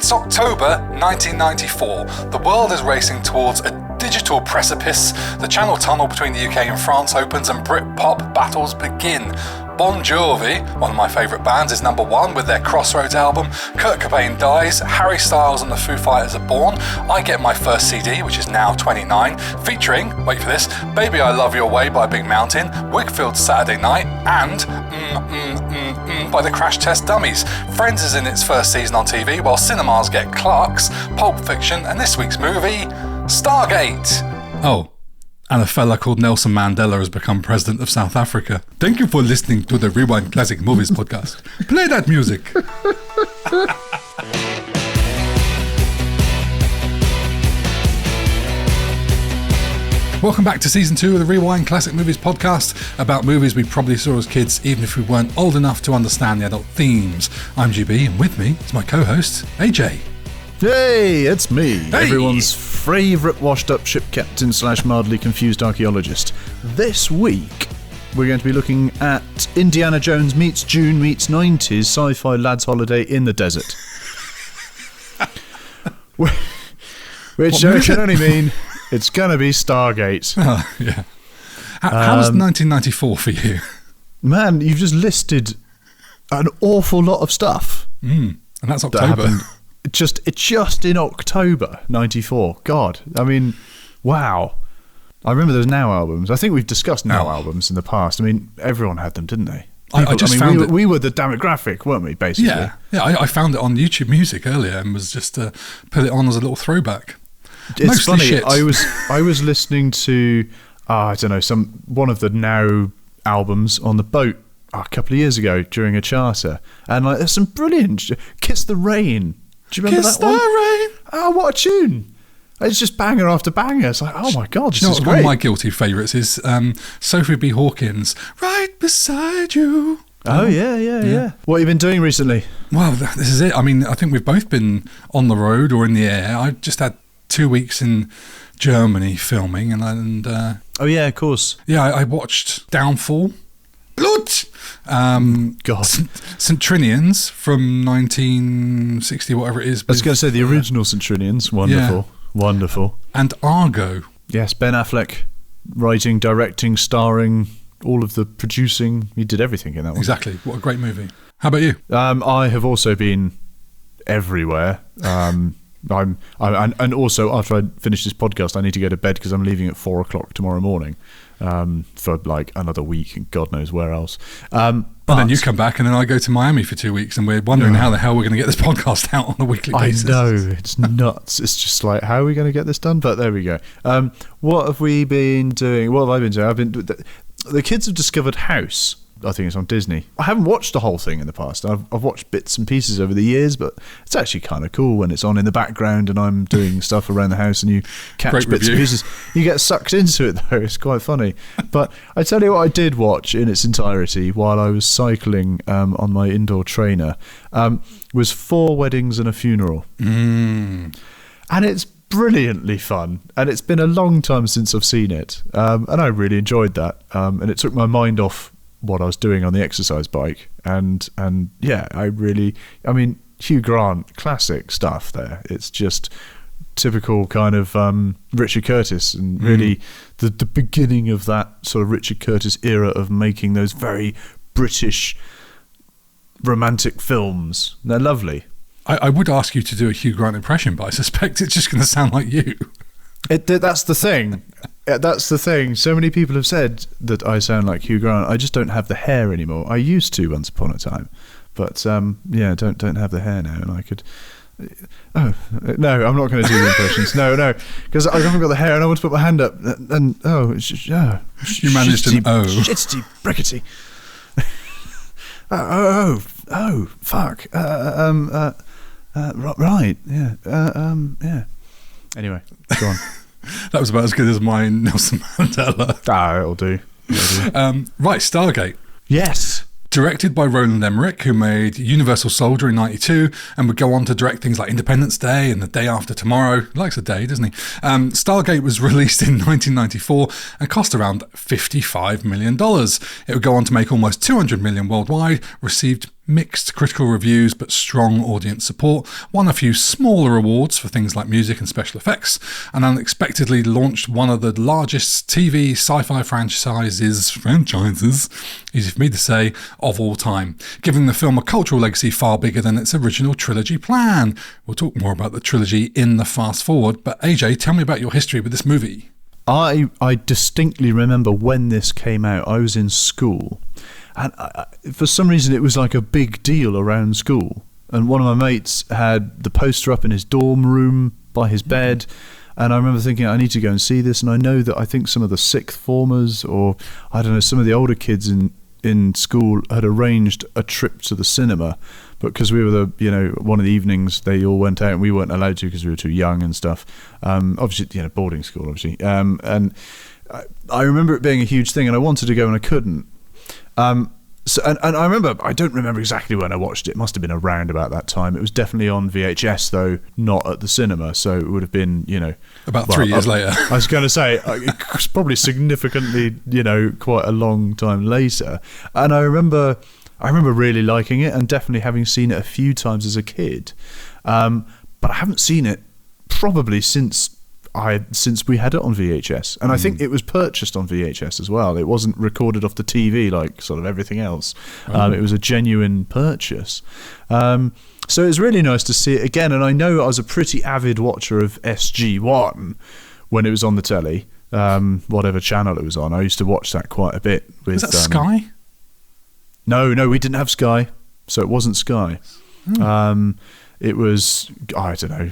It's October 1994. The world is racing towards a digital precipice. The Channel Tunnel between the UK and France opens and Britpop battles begin. Bon Jovi, one of my favourite bands, is number one with their Crossroads album. Kurt Cobain dies. Harry Styles and the Foo Fighters are born. I get my first CD, which is now 29, featuring, wait for this, Baby I Love Your Way by Big Mountain, Wigfield's Saturday Night, and by the Crash Test Dummies. Friends is in its first season on TV, while cinemas get Clerks, Pulp Fiction, and this week's movie, Stargate. Oh, and a fella called Nelson Mandela has become president of South Africa. Thank you for listening to the Rewind Classic Movies podcast. Play that music. Welcome back to Season 2 of the Rewind Classic Movies podcast, about movies we probably saw as kids, even if we weren't old enough to understand the adult themes. I'm GB, and with me is my co-host, AJ. Hey, it's me, Hey. Everyone's favourite washed-up ship captain / mildly confused archaeologist. This week, we're going to be looking at Indiana Jones meets June meets 90s sci-fi lad's holiday in the desert. Which I can only mean it's going to be Stargate. Oh, yeah. How was 1994 for you? Man, you've just listed an awful lot of stuff. And that's That October. happened just in October 94. God, I mean, wow. I remember those Now albums. I think we've discussed Now albums in the past. I mean, everyone had them, didn't they? I just found it. We were the demographic, weren't we, basically? Yeah. I found it on YouTube Music earlier and was just put it on as a little throwback. It's Mostly funny. shit. I was listening to I don't know, one of the Now albums on the boat a couple of years ago during a charter, and like there's some brilliant Kiss the Rain. Do you remember Kiss that one? the Rain. Oh, what a tune! It's just banger after banger. It's like, oh my god, this is One great. of my guilty favourites is Sophie B. Hawkins, Right Beside You. Oh yeah. What have you been doing recently? Well, this is it. I mean, I think we've both been on the road or in the air. I just had 2 weeks in Germany filming, and Oh yeah, of course. yeah, I watched Downfall, Blut, God, St. Trinians from 1960, whatever it is. I was going to say the original Centurions. Wonderful. And Argo. Yes, Ben Affleck, writing, directing, starring, all of the producing. He did everything in that one. Exactly. What a great movie. How about you? I have also been everywhere. And also after I finish this podcast, I need to go to bed because I'm leaving at 4:00 tomorrow morning for like another week and God knows where else. And then you come back, and then I go to Miami for 2 weeks, and we're wondering how the hell we're going to get this podcast out on a weekly basis. I know, it's nuts. It's just like, how are we going to get this done? But there we go. What have we been doing? What have I been doing? The kids have discovered House. I think it's on Disney. I haven't watched the whole thing in the past. I've watched bits and pieces over the years, but it's actually kind of cool when it's on in the background and I'm doing stuff around the house and you catch Great bits review. and pieces. You get sucked into it though. It's quite funny. But I tell you what I did watch in its entirety while I was cycling on my indoor trainer was 4 Weddings and a Funeral. And it's brilliantly fun, and it's been a long time since I've seen it, and I really enjoyed that, and it took my mind off what I was doing on the exercise bike, and yeah, I mean, Hugh Grant, classic stuff there. It's just typical kind of Richard Curtis, and really the beginning of that sort of Richard Curtis era of making those very British romantic films. They're lovely. I would ask you to do a Hugh Grant impression, but I suspect it's just going to sound like you. That's the thing. That's the thing. So many people have said that I sound like Hugh Grant. I just don't have the hair anymore. I used to once upon a time, but yeah, don't have the hair now, and I could. Oh no, I'm not going to do the impressions. No, because I haven't got the hair, and I want to put my hand up, and it's just, You managed an O. Shitsty brickety. Oh, fuck. Right, yeah, yeah. Anyway, go on. That was about as good as my Nelson Mandela. It'll do. Right, Stargate. Yes. Directed by Roland Emmerich, who made Universal Soldier in 92 and would go on to direct things like Independence Day and The Day After Tomorrow. He likes a day, doesn't he? Stargate was released in 1994 and cost around $55 million. It would go on to make almost $200 million worldwide, received Mixed critical reviews but strong audience support, won a few smaller awards for things like music and special effects, and unexpectedly launched one of the largest TV sci-fi franchises, easy for me to say, of all time, giving the film a cultural legacy far bigger than its original trilogy plan. We'll talk more about the trilogy in the fast forward, but AJ, tell me about your history with this movie. I distinctly remember when this came out. I was in school, and for some reason it was like a big deal around school. And one of my mates had the poster up in his dorm room by his bed, and I remember thinking, I need to go and see this. And I know that I think some of the sixth formers, or I don't know, some of the older kids in school had arranged a trip to the cinema, but because we were one of the evenings they all went out and we weren't allowed to because we were too young and stuff. Obviously, boarding school, obviously. And I remember it being a huge thing, and I wanted to go and I couldn't. So I remember, I don't remember exactly when I watched it. It must have been around about that time. It was definitely on VHS, though, not at the cinema. So it would have been, about 3 years later. I was going to say, it was probably significantly, quite a long time later. And I remember really liking it and definitely having seen it a few times as a kid. But I haven't seen it probably since we had it on VHS, and I think it was purchased on VHS as well. It wasn't recorded off the TV like sort of everything else. It was a genuine purchase. So it was really nice to see it again, and I know I was a pretty avid watcher of SG1 when it was on the telly, whatever channel it was on. I used to watch that quite a bit. Was that Sky? No, we didn't have Sky, so it wasn't Sky. It was, I don't know,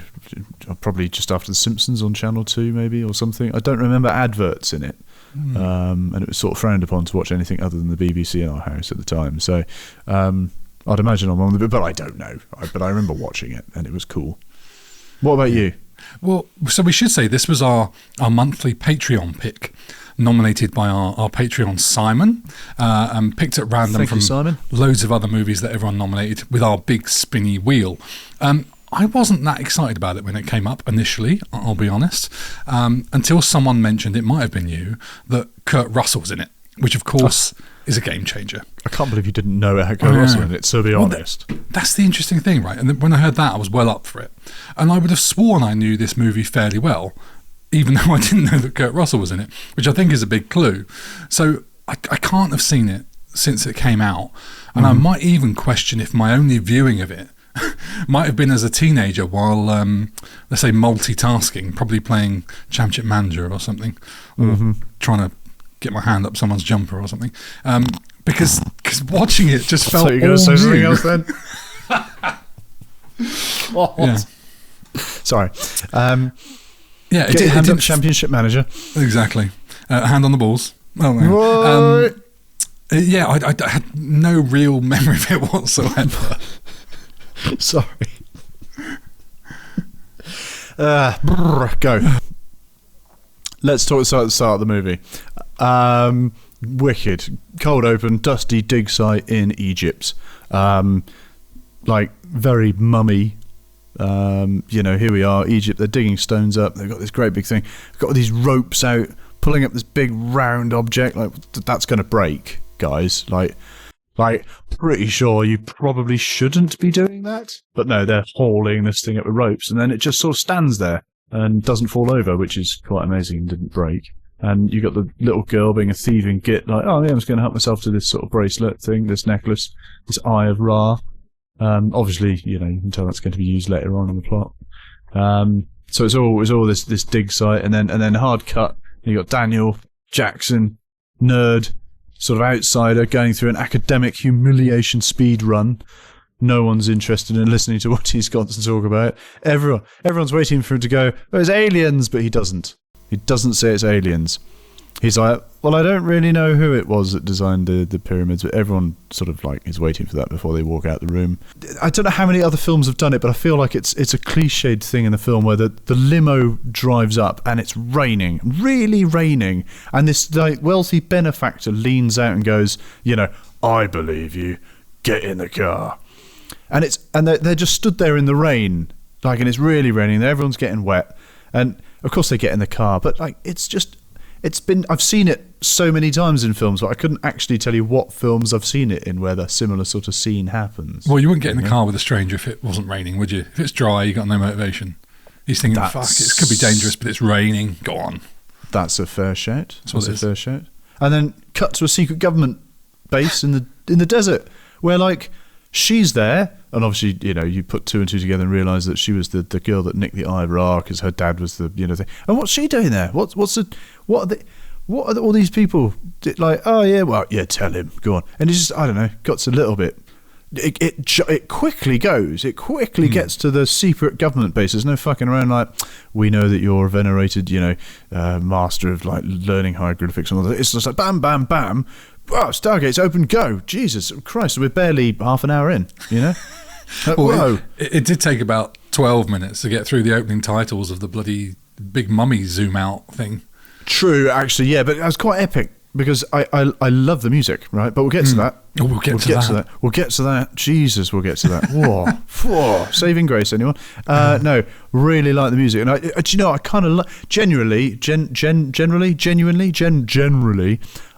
probably just after The Simpsons on Channel 2 maybe, or something. I don't remember adverts in it. And it was sort of frowned upon to watch anything other than the BBC in our house at the time. So I'd imagine I'm on the bit, but I don't know. But I remember watching it, and it was cool. What about you? Well, so we should say this was our monthly Patreon pick, nominated by our Patreon Simon, and picked at random from Simon. Loads of other movies that everyone nominated with our big spinny wheel. I wasn't that excited about it when it came up initially, I'll be honest, until someone mentioned, it might have been you, that Kurt Russell's in it, which of course is a game changer. I can't believe you didn't know it had Kurt Russell in it, so be honest. That's the interesting thing, right? And when I heard that, I was well up for it. And I would have sworn I knew this movie fairly well, even though I didn't know that Kurt Russell was in it, which I think is a big clue. So I can't have seen it since it came out. And I might even question if my only viewing of it might have been as a teenager while, let's say, multitasking, probably playing Championship Manager or something, or trying to get my hand up someone's jumper or something. Because watching it just felt So you're going to say something else then? Yeah. Sorry. Yeah, Get your hand up, Championship Manager. Exactly. Hand on the balls. Oh, man. Yeah, I had no real memory of it whatsoever. Sorry. Go. Let's talk at the start of the movie. Wicked. Cold open, dusty dig site in Egypt. Very mummy. Here we are, Egypt. They're digging stones up. They've got this great big thing. They've got all these ropes out, pulling up this big round object. That's going to break, guys. Pretty sure you probably shouldn't be doing that. But no, they're hauling this thing up with ropes, and then it just sort of stands there and doesn't fall over, which is quite amazing and didn't break. And you got the little girl being a thieving git, I'm just going to help myself to this sort of bracelet thing, this necklace, this Eye of Ra. Obviously, you can tell that's going to be used later on in the plot. So it's all this dig site, and then hard cut. You got Daniel Jackson, nerd, sort of outsider, going through an academic humiliation speed run. No one's interested in listening to what he's got to talk about. Everyone's waiting for him to go, it's aliens, but he doesn't. He doesn't say it's aliens. He's like, well, I don't really know who it was that designed the pyramids, but everyone sort of is waiting for that before they walk out the room. I don't know how many other films have done it, but I feel like it's a cliched thing in the film where the limo drives up and it's raining, really raining, and this wealthy benefactor leans out and goes, I believe you, get in the car. And they're just stood there in the rain, and it's really raining, everyone's getting wet, and of course they get in the car, but I've seen it so many times in films, but I couldn't actually tell you what films I've seen it in where the similar sort of scene happens. Well, you wouldn't get in the car with a stranger if it wasn't raining, would you? If it's dry, you got no motivation. He's thinking, fuck, it could be dangerous, but it's raining. Go on. That's a fair shout. That's a fair shout. And then cut to a secret government base in the desert where, like, she's there, and obviously, you know, you put two and two together and realise that she was the girl that nicked the Eye of Ra because her dad was the, you know, thing. And what's she doing there? What are all these people like? Oh yeah, well yeah, tell him. Go on. And it's just, I don't know, got a little bit. It quickly goes. It quickly gets to the secret government base. There's no fucking around like, we know that you're a venerated, you know, master of like learning hieroglyphics and all that. It's just like bam, bam, bam. Wow, Stargate's open, go. Jesus Christ, we're barely half an hour in, you know? Whoa. It did take about 12 minutes to get through the opening titles of the bloody big mummy zoom out thing. True, actually, yeah, but it was quite epic because I love the music, right? But we'll get to that. Oh, we'll get to that. We'll get to that. Jesus, we'll get to that. Whoa. Saving grace, anyone? No, really like the music. And do you know, I kind of generally,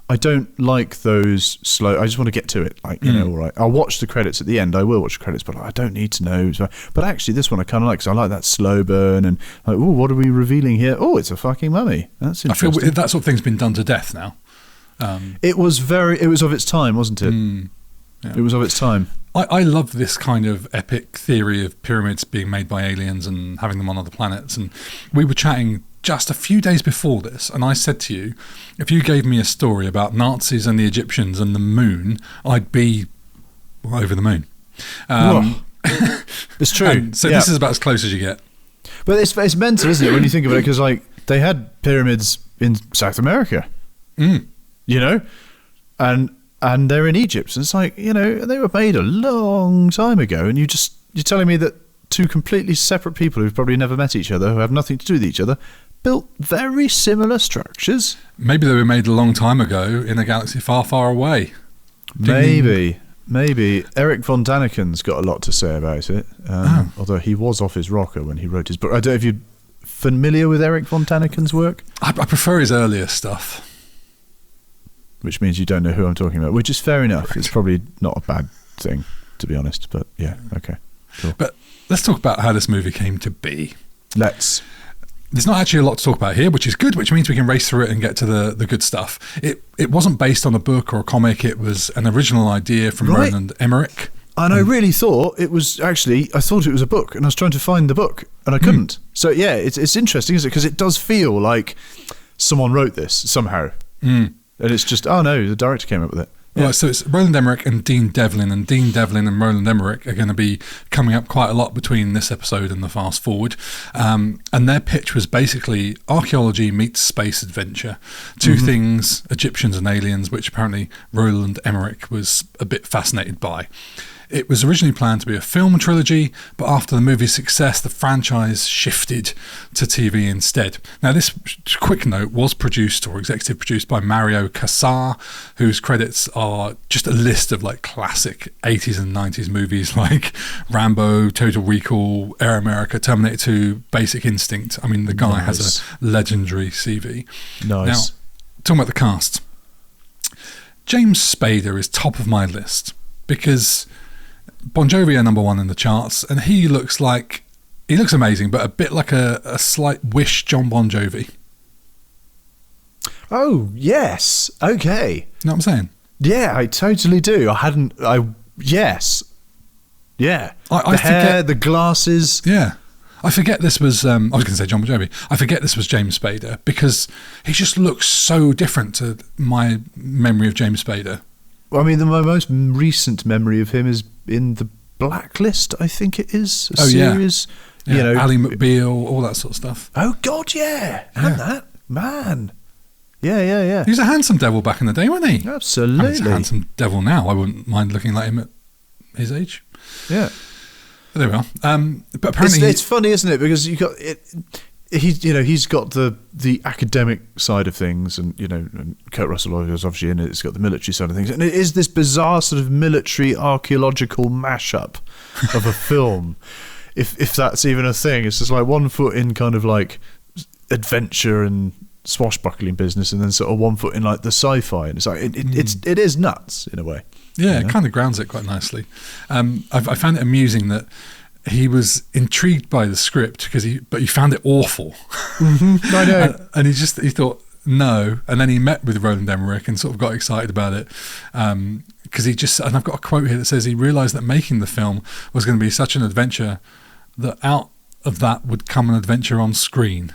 I don't like those slow. I just want to get to it. Like, you know, all right. I'll watch the credits at the end. I will watch the credits, but I don't need to know. So, but actually, this one I kind of like because I like that slow burn and like, oh, what are we revealing here? Oh, it's a fucking mummy. That's interesting. I feel that sort of thing's been done to death now. It was of its time, wasn't it? Yeah. It was of its time. I love this kind of epic theory of pyramids being made by aliens and having them on other planets. And we were chatting just a few days before this, and I said to you, if you gave me a story about Nazis and the Egyptians and the moon, I'd be over the moon. It's true. So this is about as close as you get. But it's mental, isn't it, when you think of it? Because like they had pyramids in South America, you know, and they're in Egypt, and it's like, you know, they were made a long time ago, and you're telling me that two completely separate people who've probably never met each other, who have nothing to do with each other, built very similar structures. Maybe they were made a long time ago in a galaxy far, far away. Maybe. Eric von Daniken's got a lot to say about it, although he was off his rocker when he wrote his book. I don't know if you're familiar with Eric von Daniken's work. I prefer his earlier stuff. Which means you don't know who I'm talking about, which is fair enough. It's probably not a bad thing, to be honest, but yeah, okay, cool. But let's talk about how this movie came to be. There's not actually a lot to talk about here, which is good, which means we can race through it and get to the good stuff. It wasn't based on a book or a comic. It was an original idea from Roland Emmerich. And I really thought it was I thought it was a book, and I was trying to find the book, and I couldn't. So yeah, it's interesting, isn't it? Because it does feel like someone wrote this somehow. And it's just, oh no, the director came up with it. Yeah. Well, so it's Roland Emmerich and Dean Devlin, and Dean Devlin and Roland Emmerich are going to be coming up quite a lot between this episode and the fast forward. And their pitch was basically archaeology meets space adventure. Two things, Egyptians and aliens, which apparently Roland Emmerich was a bit fascinated by. It was originally planned to be a film trilogy, but after the movie's success, the franchise shifted to TV instead. Now, this quick note was produced or executive produced by Mario Casar, whose credits are just a list of like classic 80s and 90s movies like Rambo, Total Recall, Air America, Terminator 2, Basic Instinct. I mean, the guy has a legendary CV. Nice. Now, talking about the cast, James Spader is top of my list because Bon Jovi are number one in the charts, and he looks amazing, but a bit like a slight wish John Bon Jovi. Oh, yes. Okay. You know what I'm saying? Yeah, I totally do. Yes. Yeah. I hair, the glasses. Yeah. I forget this was, I was going to say John Bon Jovi. I forget this was James Spader because he just looks so different to my memory of James Spader. Well, I mean, my most recent memory of him is in The Blacklist, I think it is. A series. Yeah. You know, Ally McBeal, all that sort of stuff. Oh, God, yeah. And that, man. Yeah. He was a handsome devil back in the day, wasn't he? Absolutely. I mean, he's a handsome devil now. I wouldn't mind looking like him at his age. Yeah. But there we are. But apparently... It's funny, isn't it? Because you got it... He's got the academic side of things, and and Kurt Russell is obviously in it. It's got the military side of things, and it is this bizarre sort of military archaeological mashup of a film, if that's even a thing. It's just like one foot in kind of like adventure and swashbuckling business and then sort of one foot in like the sci-fi, and it's like it is nuts in a way. Yeah, it kind of grounds it quite nicely. I found it amusing that he was intrigued by the script but he found it awful. Mm-hmm. I know. And he thought no, and then he met with Roland Emmerich and sort of got excited about it. Because and I've got a quote here that says he realised that making the film was going to be such an adventure that out of that would come an adventure on screen.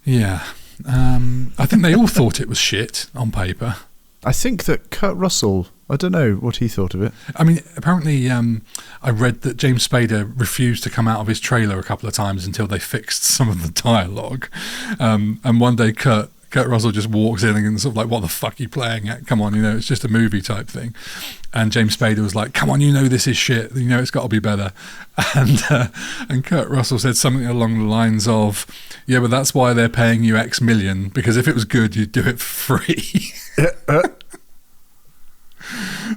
Yeah. I think they all thought it was shit on paper. I think that Kurt Russell, I don't know what he thought of it. I mean, apparently I read that James Spader refused to come out of his trailer a couple of times until they fixed some of the dialogue. And one day Kurt Russell just walks in and sort of like, what the fuck are you playing at? Come on, it's just a movie type thing. And James Spader was like, come on, this is shit. It's got to be better. And Kurt Russell said something along the lines of, yeah, but that's why they're paying you X million, because if it was good, you'd do it for free.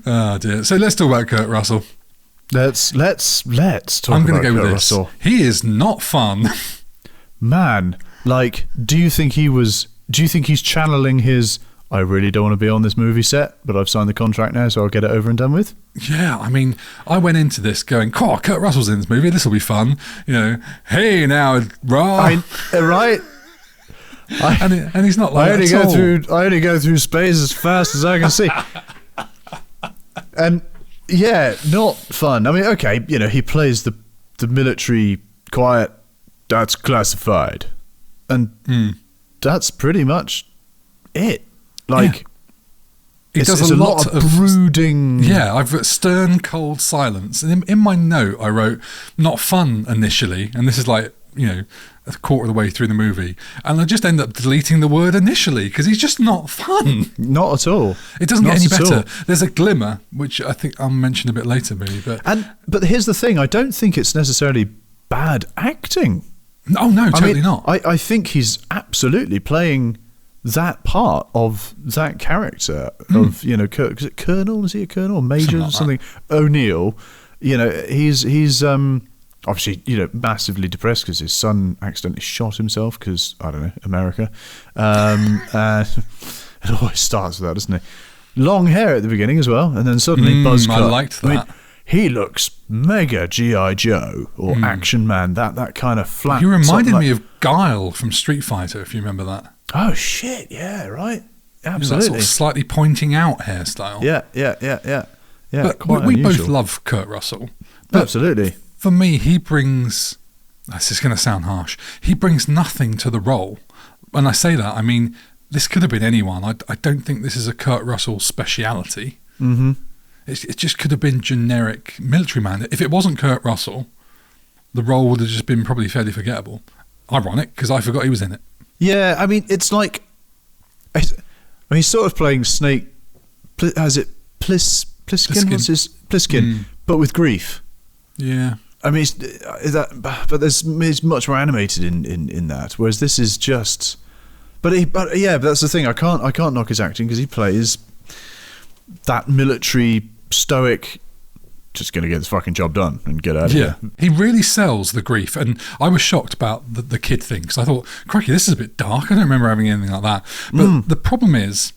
Oh dear. So let's talk about Kurt Russell. Let's talk I'm going to go with this. Russell. He is not fun. Man, like, do you think he's channeling his, I really don't want to be on this movie set, but I've signed the contract now, so I'll get it over and done with? Yeah, I mean, I went into this going, Kurt Russell's in this movie, this will be fun. Hey now, rah. Right? And he's not like I only go through space as fast as I can see. And yeah, not fun. I mean, okay, he plays the military quiet, that's classified. And that's pretty much it. Like, He does a lot of brooding. Yeah, I've got stern, cold silence. And in my note, I wrote, not fun initially. And this is like, a quarter of the way through the movie. And I just end up deleting the word initially because he's just not fun. Not at all. It doesn't get any better. There's a glimmer, which I think I'll mention a bit later, maybe. But here's the thing. I don't think it's necessarily bad acting. Oh, no, totally not. I think he's absolutely playing that part of that character of, is it Colonel? Is he a Colonel? Major? Something? O'Neill. He's obviously, massively depressed because his son accidentally shot himself because, I don't know, America. It always starts with that, doesn't it? Long hair at the beginning as well, and then suddenly buzz cut. I liked that. I mean, he looks mega G.I. Joe or Action Man, that kind of flat. He reminded me of Guile from Street Fighter, if you remember that. Oh, shit, yeah, right. Absolutely. That sort of slightly pointing out hairstyle. Yeah. But quite we unusual. both love Kurt Russell. Absolutely. For me, he brings, this is going to sound harsh, he brings nothing to the role. When I say that, I mean, this could have been anyone. I don't think this is a Kurt Russell speciality. Mm-hmm. It just could have been generic military man. If it wasn't Kurt Russell, the role would have just been probably fairly forgettable. Ironic, because I forgot he was in it. Yeah, I mean, it's like, he's sort of playing Snake, has it Plissken? What's his Plissken, but with grief. Yeah. I mean, but he's much more animated in that, whereas this is just. But that's the thing. I can't knock his acting because he plays that military stoic, just going to get this fucking job done and get out of here. He really sells the grief, and I was shocked about the kid thing because I thought, crikey, this is a bit dark. I don't remember having anything like that. But the problem is,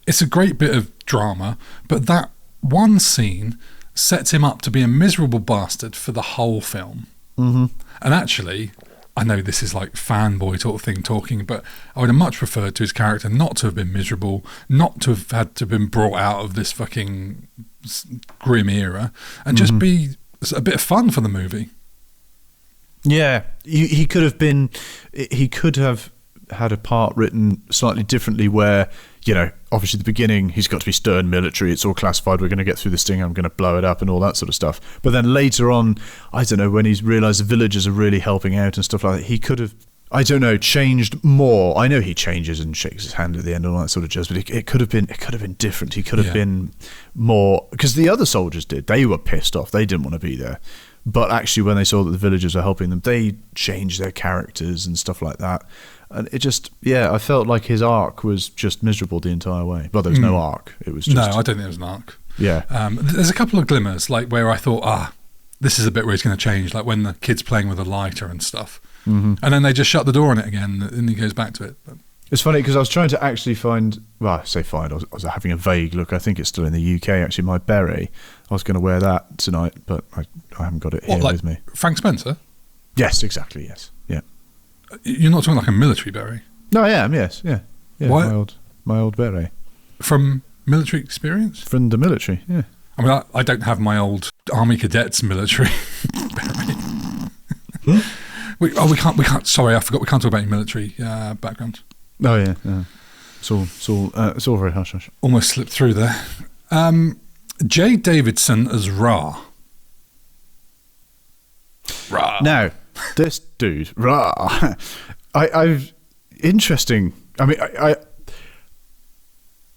it's a great bit of drama, but that one scene sets him up to be a miserable bastard for the whole film. Mm-hmm. And actually, I know this is like fanboy sort of thing talking, but I would have much preferred to his character not to have been miserable, not to have had to have been brought out of this fucking grim era, and just be a bit of fun for the movie. Yeah, he could have had a part written slightly differently where, obviously at the beginning he's got to be stern military, it's all classified, we're going to get through this thing, I'm going to blow it up and all that sort of stuff. But then later on, I don't know, when he's realised the villagers are really helping out and stuff like that, he could have, I don't know, changed more. I know he changes and shakes his hand at the end and all that sort of jazz, but it could have been different. He could have been more, because the other soldiers they were pissed off, they didn't want to be there. But actually when they saw that the villagers were helping them, they changed their characters and stuff like that. And it just, I felt like his arc was just miserable the entire way. Well, there was no arc. It was just... No, I don't think there was an arc. Yeah. There's a couple of glimmers, like where I thought, this is a bit where he's going to change, like when the kid's playing with a lighter and stuff. Mm-hmm. And then they just shut the door on it again and he goes back to it. But It's funny because I was trying to actually find. Well, I say find. I was having a vague look. I think it's still in the UK. Actually, my beret. I was going to wear that tonight, but I haven't got it here with me. Frank Spencer? Yes, exactly. Yes, yeah. You're not talking like a military beret. No, I am. Yes, yeah. Why? My old beret From military experience? from the military. Yeah. I mean, I don't have my old Army Cadets military beret. We can't. Sorry, I forgot. We can't talk about your military background. Oh yeah. It's all very hush hush. Almost slipped through there. J. Davidson as Ra. Now, this dude, Ra. I've interesting. I mean,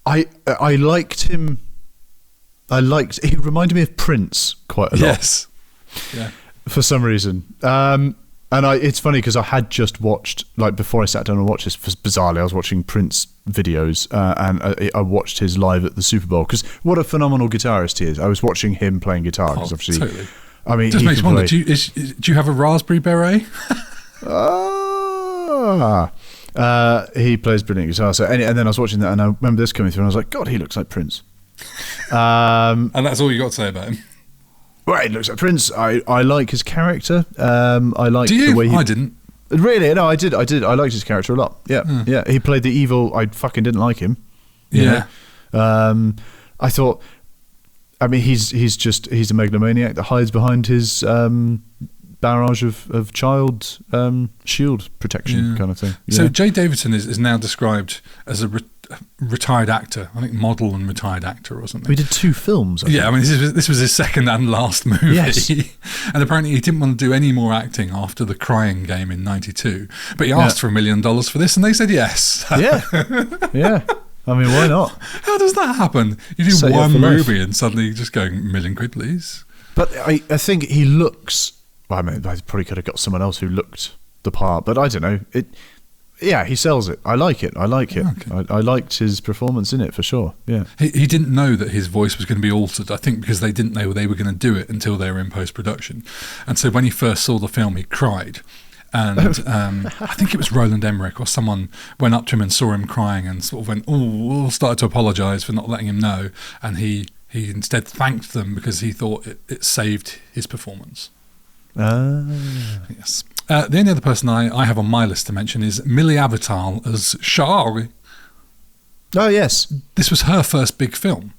I liked him. He reminded me of Prince quite a lot. Yes. Yeah. For some reason. And it's funny because I had just watched, like before I sat down and watched this, bizarrely, I was watching Prince videos and I watched his live at the Super Bowl because what a phenomenal guitarist he is. I was watching him playing guitar because obviously, totally. I mean, Just makes me wonder, do you have a raspberry beret? He plays brilliant guitar. So and then I was watching that and I remember this coming through and I was like, God, he looks like Prince. And that's all you got to say about him? Well, he looks like Prince. I like his character. I like the way he... I didn't. Really? No, I did. I liked his character a lot. Yeah. He played the evil. I fucking didn't like him. Yeah. I thought... I mean, he's a megalomaniac that hides behind his barrage of child shield protection kind of thing. Yeah. So Jay Davidson is now described as a retired actor. I think model and retired actor or something. We did 2 films. I think. I mean, this was his second and last movie. Yes. And apparently he didn't want to do any more acting after The Crying Game in 92. But he asked for $1 million for this and they said yes. Yeah. I mean, why not? How does that happen? You do Set you up one for life. movie and suddenly you just go, £1 million, please. But I think he looks... Well, I mean, I probably could have got someone else who looked the part, but I don't know. Yeah, he sells it. I like it. Okay. I liked his performance in it for sure. Yeah. He didn't know that his voice was going to be altered, I think, because they didn't know they were going to do it until they were in post-production. And so when he first saw the film, he cried. And I think it was Roland Emmerich or someone went up to him and saw him crying and sort of went, started to apologise for not letting him know. And he instead thanked them because he thought it saved his performance. Yes. The only other person I have on my list to mention is Millie Avital as Shari. Oh, yes. This was her first big film.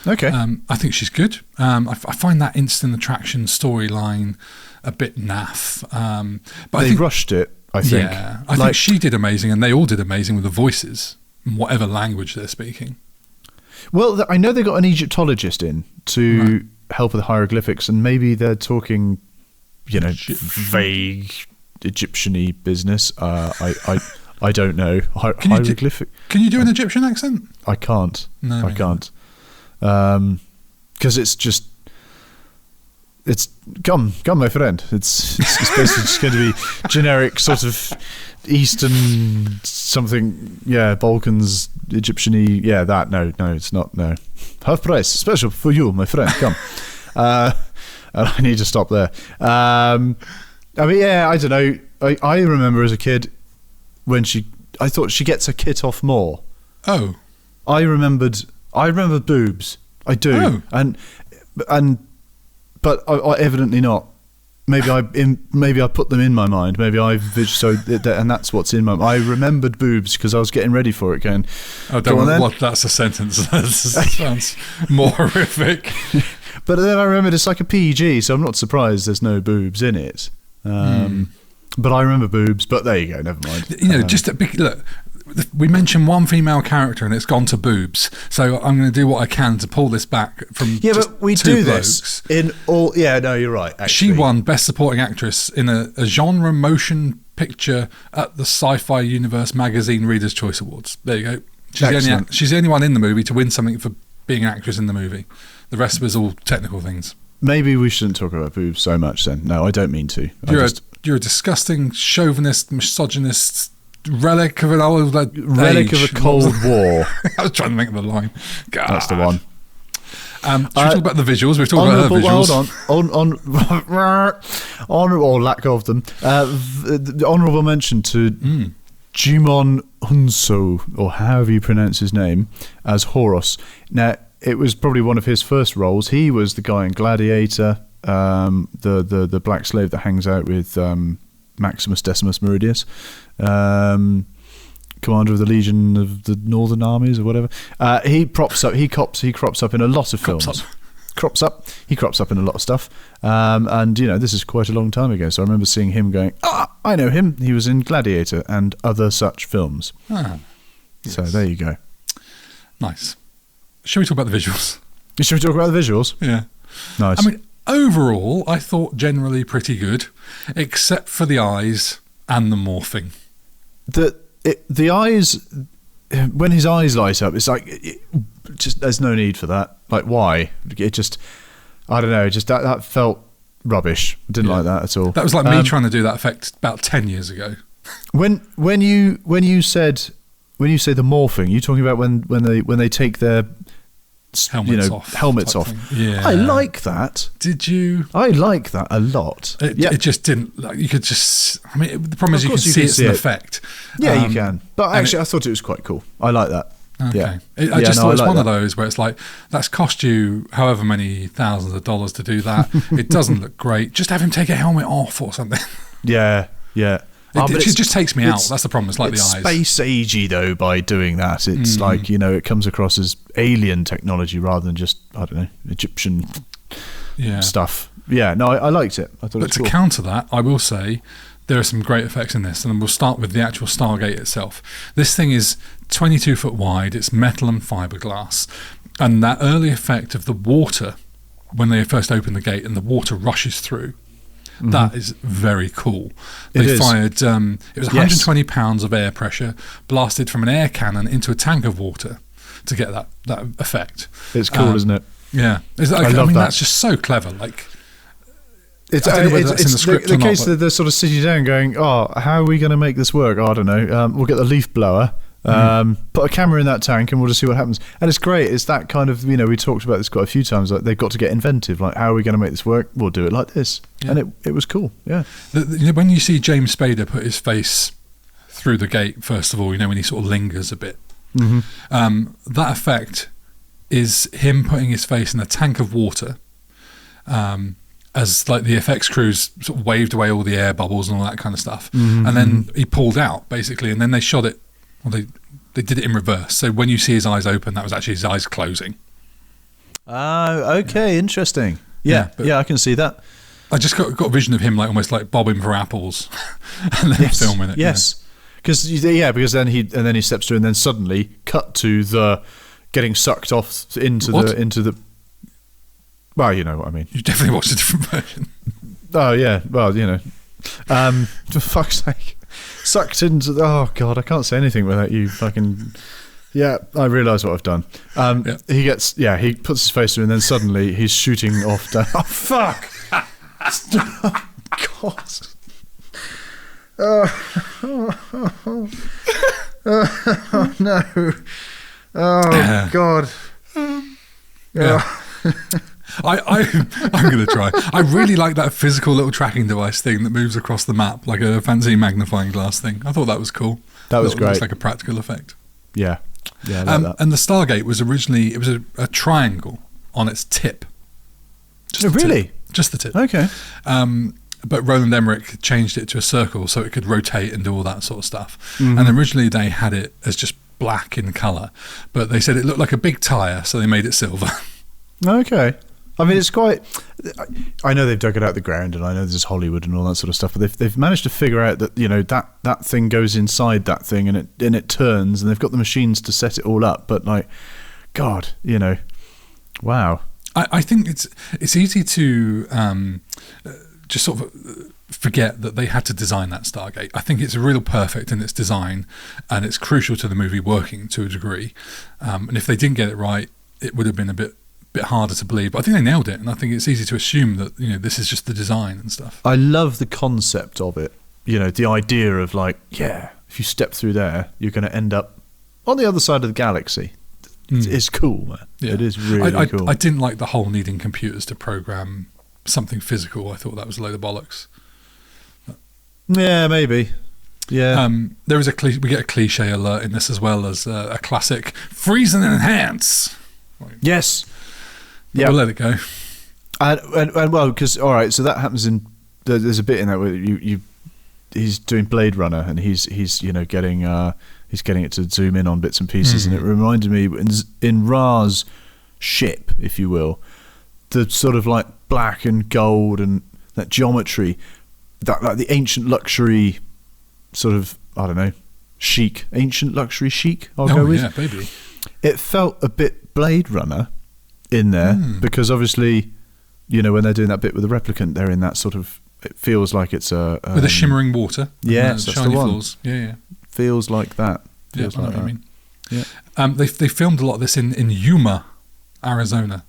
Okay. I think she's good. I find that instant attraction storyline a bit naff. But they rushed it, I think. Yeah, I think she did amazing, and they all did amazing with the voices, in whatever language they're speaking. Well, I know they got an Egyptologist in to help with hieroglyphics, and maybe they're talking, vague Egyptian-y business. I don't know. Hieroglyphic. Can you do an Egyptian accent? I can't. No, I can't. Because it's come, my friend. It's basically just going to be generic sort of Eastern something. Yeah, Balkans, Egyptian-y. Yeah, that. No, it's not. No, half price special for you, my friend. Come. I need to stop there. I mean, yeah, I don't know. I remember as a kid when I thought she gets her kit off more. Oh. I remember boobs. I do. Oh. But I evidently not. Maybe I put them in my mind. Maybe and that's what's in my mind. I remembered boobs because I was getting ready for it. Going, oh, don't know what that's a sentence. That sounds more horrific. But then I remembered it's like a PG, so I'm not surprised there's no boobs in it. But I remember boobs. But there you go. Never mind. Just look. We mentioned one female character and it's gone to boobs. So I'm going to do what I can to pull this back from. Yeah, but we do this in all. Yeah, no, you're right. Actually. She won Best Supporting Actress in a genre motion picture at the Sci-Fi Universe Magazine Readers' Choice Awards. There you go. She's the only one in the movie to win something for being an actress in the movie. The rest of us all technical things. Maybe we shouldn't talk about boobs so much then. No, I don't mean to. You're a disgusting chauvinist, misogynist. Relic of an old relic of a Cold War. I was trying to make the line. God. That's the one. Should we talk about the visuals? We've talked about her visuals. Hold on. Or lack of them. The honourable mention to Jumon Hunso, or however you pronounce his name, as Horus. Now, it was probably one of his first roles. He was the guy in Gladiator, the black slave that hangs out with Maximus Decimus Meridius, commander of the Legion of the Northern Armies or whatever. He crops up in a lot of films. He crops up in a lot of stuff. And, this is quite a long time ago. So I remember seeing him going, I know him. He was in Gladiator and other such films. Ah, yes. So there you go. Nice. Shall we talk about the visuals? Should we talk about the visuals? Yeah. Nice. I mean, overall, I thought generally pretty good, except for the eyes and the morphing. The eyes, when his eyes light up, it's like, just there's no need for that. Like, why? It just, I don't know, just that felt rubbish. Didn't like that at all. That was like me trying to do that effect about 10 years ago. When you say the morphing, you talking about when they take their helmets off. Yeah. I like that. Did you? I like that a lot. It just didn't. Like, you could just. I mean, the problem is you can see it's an effect. Yeah, you can. But actually, I thought it was quite cool. I like that. Okay. Yeah. I just thought it's like one of that. those where it's like, that's cost you however many thousands of dollars to do that. It doesn't look great. Just have him take a helmet off or something. Yeah. It just takes me out. That's the problem. It's like the eyes. Space agey though by doing that. It's like, it comes across as alien technology rather than just, I don't know, Egyptian stuff. Yeah, no, I liked it. I thought it was cool. To counter that, I will say there are some great effects in this, and we'll start with the actual Stargate itself. This thing is 22 foot wide. It's metal and fiberglass, and that early effect of the water when they first open the gate and the water rushes through. That is very cool. They fired, it was 120 pounds of air pressure blasted from an air cannon into a tank of water to get that effect. It's cool, isn't it? Yeah. I love that. That's just so clever. Like, it's I don't know whether that's in the script the or not, case that they're sort of sitting down going, how are we going to make this work? I don't know. We'll get the leaf blower. Put a camera in that tank and we'll just see what happens. And it's great. It's that kind of, we talked about this quite a few times. Like, they've got to get inventive. Like, how are we going to make this work? We'll do it like this. Yeah. And it was cool. Yeah. When you see James Spader put his face through the gate, first of all, when he sort of lingers a bit, that effect is him putting his face in a tank of water, as like the effects crews sort of waved away all the air bubbles and all that kind of stuff. And then he pulled out basically, and then they shot it. Well, they did it in reverse. So when you see his eyes open, that was actually his eyes closing. Oh, okay, interesting. Yeah, I can see that. I just got a vision of him like almost like bobbing for apples, and then filming it. Yes, because then he steps through, and then suddenly cut to the getting sucked off into the. Well, you know what I mean. You definitely watched a different version. Oh yeah, well for fuck's sake. Sucked into oh god, I can't say anything without you fucking. Yeah, I realise what I've done. He puts his face through, and then suddenly he's shooting off down. Oh fuck! Oh god! Oh no! Oh god! Yeah. I'm going to try. I really like that physical little tracking device thing that moves across the map like a fancy magnifying glass thing. I thought that was cool. That was great. It looks like a practical effect. Yeah. I like that. And the Stargate was originally a triangle on its tip. Really? Just the tip. Okay. But Roland Emmerich changed it to a circle so it could rotate and do all that sort of stuff. And originally they had it as just black in colour, but they said it looked like a big tyre, so they made it silver. Okay. I mean, it's quite. I know they've dug it out of the ground, and I know there's Hollywood and all that sort of stuff. But they've managed to figure out that that thing goes inside that thing, and it turns, and they've got the machines to set it all up. But like, God, wow. I think it's easy to just sort of forget that they had to design that Stargate. I think it's real perfect in its design, and it's crucial to the movie working to a degree. And if they didn't get it right, it would have been a bit harder to believe, but I think they nailed it, and I think it's easy to assume that this is just the design and stuff. I love the concept of it. The idea of like, if you step through there, you're going to end up on the other side of the galaxy. It's cool, man. Yeah. It is really cool. I didn't like the whole needing computers to program something physical. I thought that was a load of bollocks. Yeah, maybe. Yeah. There is we get a cliche alert in this as well as a classic freeze and enhance. Yes. Yeah. We'll let it go. And well, because all right, so that happens in. There's a bit in that where he's doing Blade Runner and he's getting it to zoom in on bits and pieces, and it reminded me in Ra's ship, if you will, the sort of like black and gold and that geometry, that like the ancient luxury sort of, I don't know, chic, ancient luxury chic. I'll go with. Yeah, baby. It felt a bit Blade Runner in there because obviously, when they're doing that bit with the replicant, they're in that sort of. It feels like it's a with the shimmering water. Yes, that's the one. Floors. Yeah. Feels like that. Feels like that. I mean. Yeah. They filmed a lot of this in Yuma, Arizona.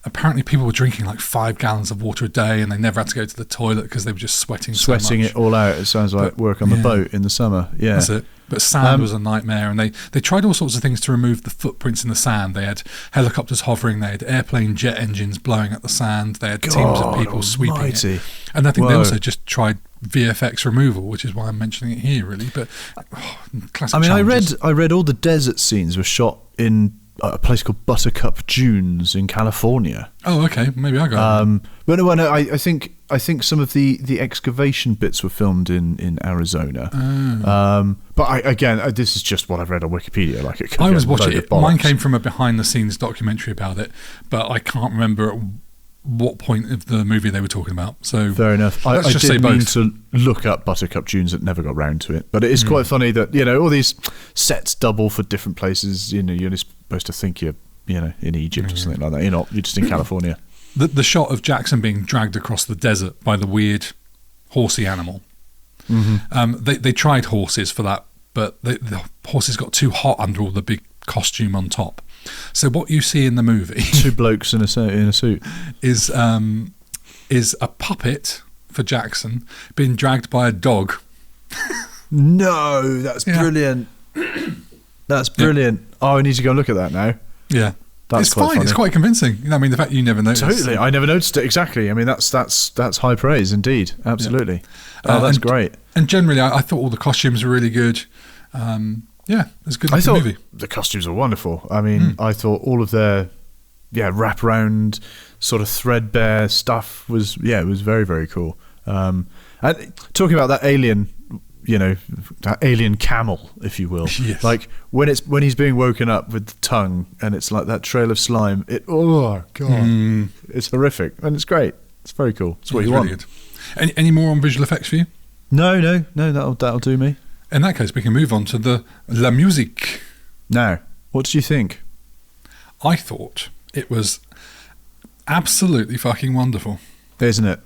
Apparently people were drinking like 5 gallons of water a day and they never had to go to the toilet because they were just sweating so much. It all out. It sounds like work on the boat in the summer. Yeah. That's it. But sand was a nightmare, and they tried all sorts of things to remove the footprints in the sand. They had helicopters hovering, they had airplane jet engines blowing at the sand, they had teams of people sweeping it. And I think they also just tried VFX removal, which is why I'm mentioning it here, really. But classic challenges. I read all the desert scenes were shot in a place called Buttercup Dunes in California. Oh, okay. Maybe I got it. But no, I think some of the excavation bits were filmed in Arizona. But this is just what I've read on Wikipedia. Like it. I was watching it. Mine came from a behind-the-scenes documentary about it, but I can't remember at what point of the movie they were talking about. So fair enough. I did mean to look up Buttercup Dunes, that never got round to it. But it is quite funny that all these sets double for different places. You're supposed to think you're in Egypt or something like that. You're not. You're just in California. The shot of Jackson being dragged across the desert by the weird horsey animal. They tried horses for that, but the horses got too hot under all the big costume on top. So what you see in the movie, 2 blokes in a suit, is a puppet for Jackson being dragged by a dog. No, that's brilliant. That's brilliant. Oh, I need to go and look at that now. Yeah. That's it's fine. funny. It's quite convincing. I mean, the fact you never noticed. Totally, I never noticed it. Exactly. I mean, that's high praise indeed. Absolutely. Yeah. That's great. And generally, I thought all the costumes were really good. Yeah, it's a good movie. The costumes were wonderful. I mean, I thought all of their wraparound sort of threadbare stuff was very, very cool. And talking about that alien. That alien camel, if you will. Yes. Like when he's being woken up with the tongue and it's like that trail of slime. It's horrific and it's great. It's very cool. It's what you want. Really good. Any more on visual effects for you? No. That'll do me. In that case, we can move on to the La Musique. Now, what did you think? I thought it was absolutely fucking wonderful. Isn't it?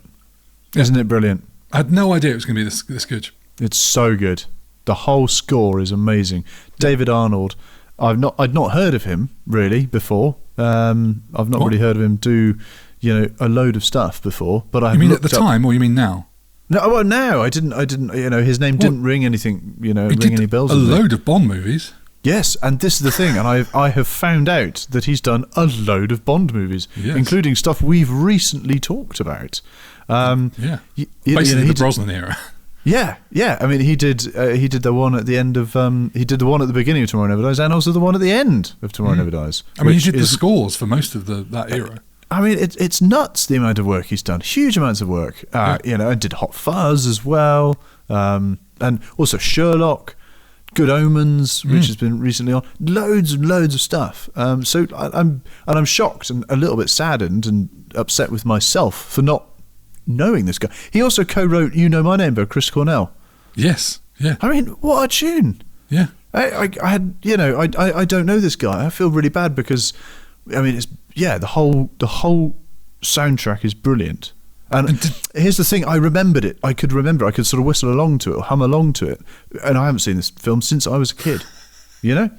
Yeah. Isn't it brilliant? I had no idea it was going to be this good. It's so good. The whole score is amazing. David Arnold, I'd not heard of him really before. I've not really heard of him do, a load of stuff before. But I. You mean at the time, or you mean now? No, well, now I didn't. His name didn't ring anything. Ring any bells. A load of Bond movies. Yes, and this is the thing, and I have found out that he's done a load of Bond movies, including stuff we've recently talked about. Basically the Brosnan era. Yeah. I mean, he did the one at the end of he did the one at the beginning of Tomorrow Never Dies, and also the one at the end of Tomorrow Never Dies. I mean, he did the scores for most of that era. I mean, it's nuts the amount of work he's done. Huge amounts of work. And did Hot Fuzz as well, and also Sherlock, Good Omens, which has been recently on. Loads and loads of stuff. So I'm shocked and a little bit saddened and upset with myself for not knowing this guy. He also co-wrote "You Know My Name" by Chris Cornell. Yes, yeah. I mean, what a tune! Yeah, I don't know this guy. I feel really bad because, I mean, the whole soundtrack is brilliant. And here's the thing: I remembered it. I could sort of whistle along to it or hum along to it. And I haven't seen this film since I was a kid. Yeah.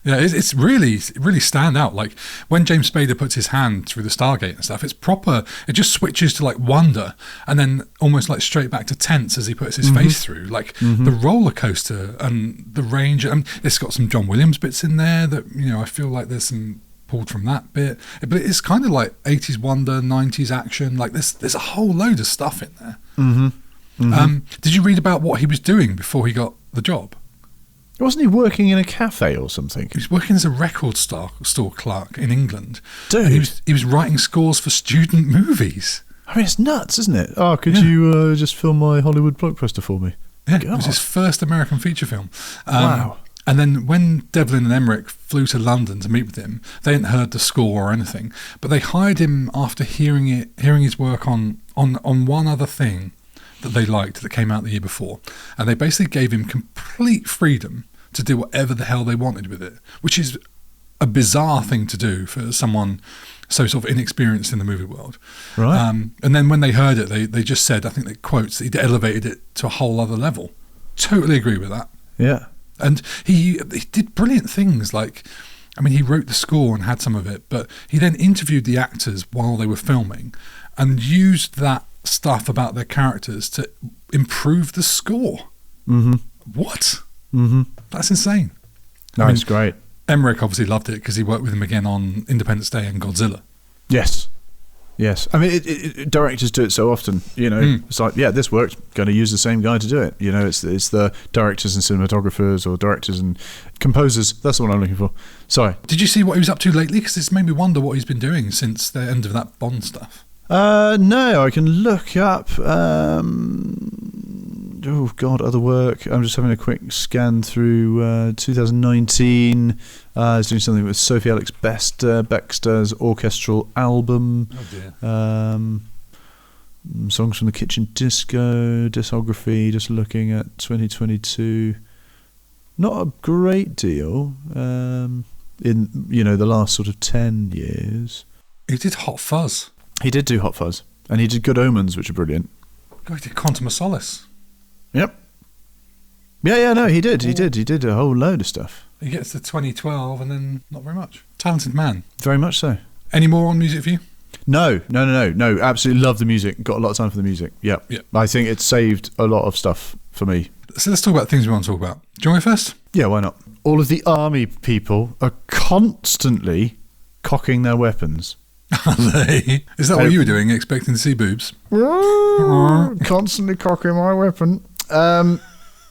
Yeah, it's really stand out. Like when James Spader puts his hand through the Stargate and stuff, it's proper. It just switches to like wonder, and then almost like straight back to tense as he puts his face through. Like the roller coaster and the range. It's got some John Williams bits in there that I feel like there's some pulled from that bit, but it's kind of like 80s wonder, 90s action. Like there's a whole load of stuff in there. Did you read about what he was doing before he got the job? Wasn't he working in a cafe or something? He was working as a record store clerk in England. Dude. And he was writing scores for student movies. I mean, it's nuts, isn't it? Oh, could you just film my Hollywood blockbuster for me? Yeah, God. it was his first American feature film. Wow. And then when Devlin and Emmerich flew to London to meet with him, they hadn't heard the score or anything, but they hired him after hearing his work on one other thing that they liked that came out the year before. And they basically gave him complete freedom to do whatever the hell they wanted with it, which is a bizarre thing to do for someone so sort of inexperienced in the movie world. Right. And then when they heard it, they just said, I think they quotes, he'd elevated it to a whole other level. Totally agree with that. Yeah. And he did brilliant things, like, I mean, he wrote the score and had some of it, but he then interviewed the actors while they were filming and used that stuff about their characters to improve the score. Mm-hmm. What? Mm-hmm. That's insane. No, it's great. Emmerich obviously loved it because he worked with him again on Independence Day and Godzilla. Yes. I mean, directors do it so often. It's like, yeah, this worked. Going to use the same guy to do it. It's the directors and cinematographers, or directors and composers. That's the one I'm looking for. Sorry. Did you see what he was up to lately? Because it's made me wonder what he's been doing since the end of that Bond stuff. No, I can look up. Oh God, other work. I'm just having a quick scan through 2019. He's doing something with Sophie Alex Bextor's orchestral album. Oh dear. Songs from the Kitchen Disco discography. Just looking at 2022. Not a great deal. In the last sort of 10 years. He did Hot Fuzz. He did do Hot Fuzz, and he did Good Omens, which are brilliant. Oh, he did Quantum of Solace. Yep. Yeah, no, he did. He did a whole load of stuff. He gets to 2012 and then not very much. Talented man. Very much so. Any more on music for you? No. Absolutely love the music. Got a lot of time for the music. Yep. I think it saved a lot of stuff for me. So let's talk about things we want to talk about. Do you want to go first? Yeah, why not? All of the army people are constantly cocking their weapons. Are they? Is that what you were doing, expecting to see boobs? Constantly cocking my weapon.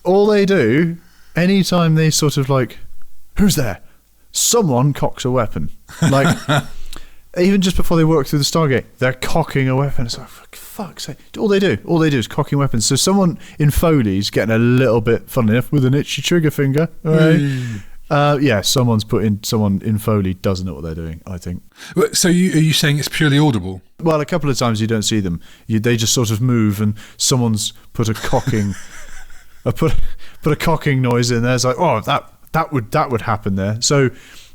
All they do, anytime they sort of like, who's there? Someone cocks a weapon. Like, even just before they walk through the Stargate, they're cocking a weapon. It's like, for fuck's sake. All they do is cocking weapons. So someone in Foley's getting a little bit, funny enough, with an itchy trigger finger. Right? Someone in Foley doesn't know what they're doing, I think. So are you saying it's purely audible? Well, a couple of times you don't see them. They just sort of move, and someone's put a cocking, put a cocking noise in there. It's like, oh, that would happen there. So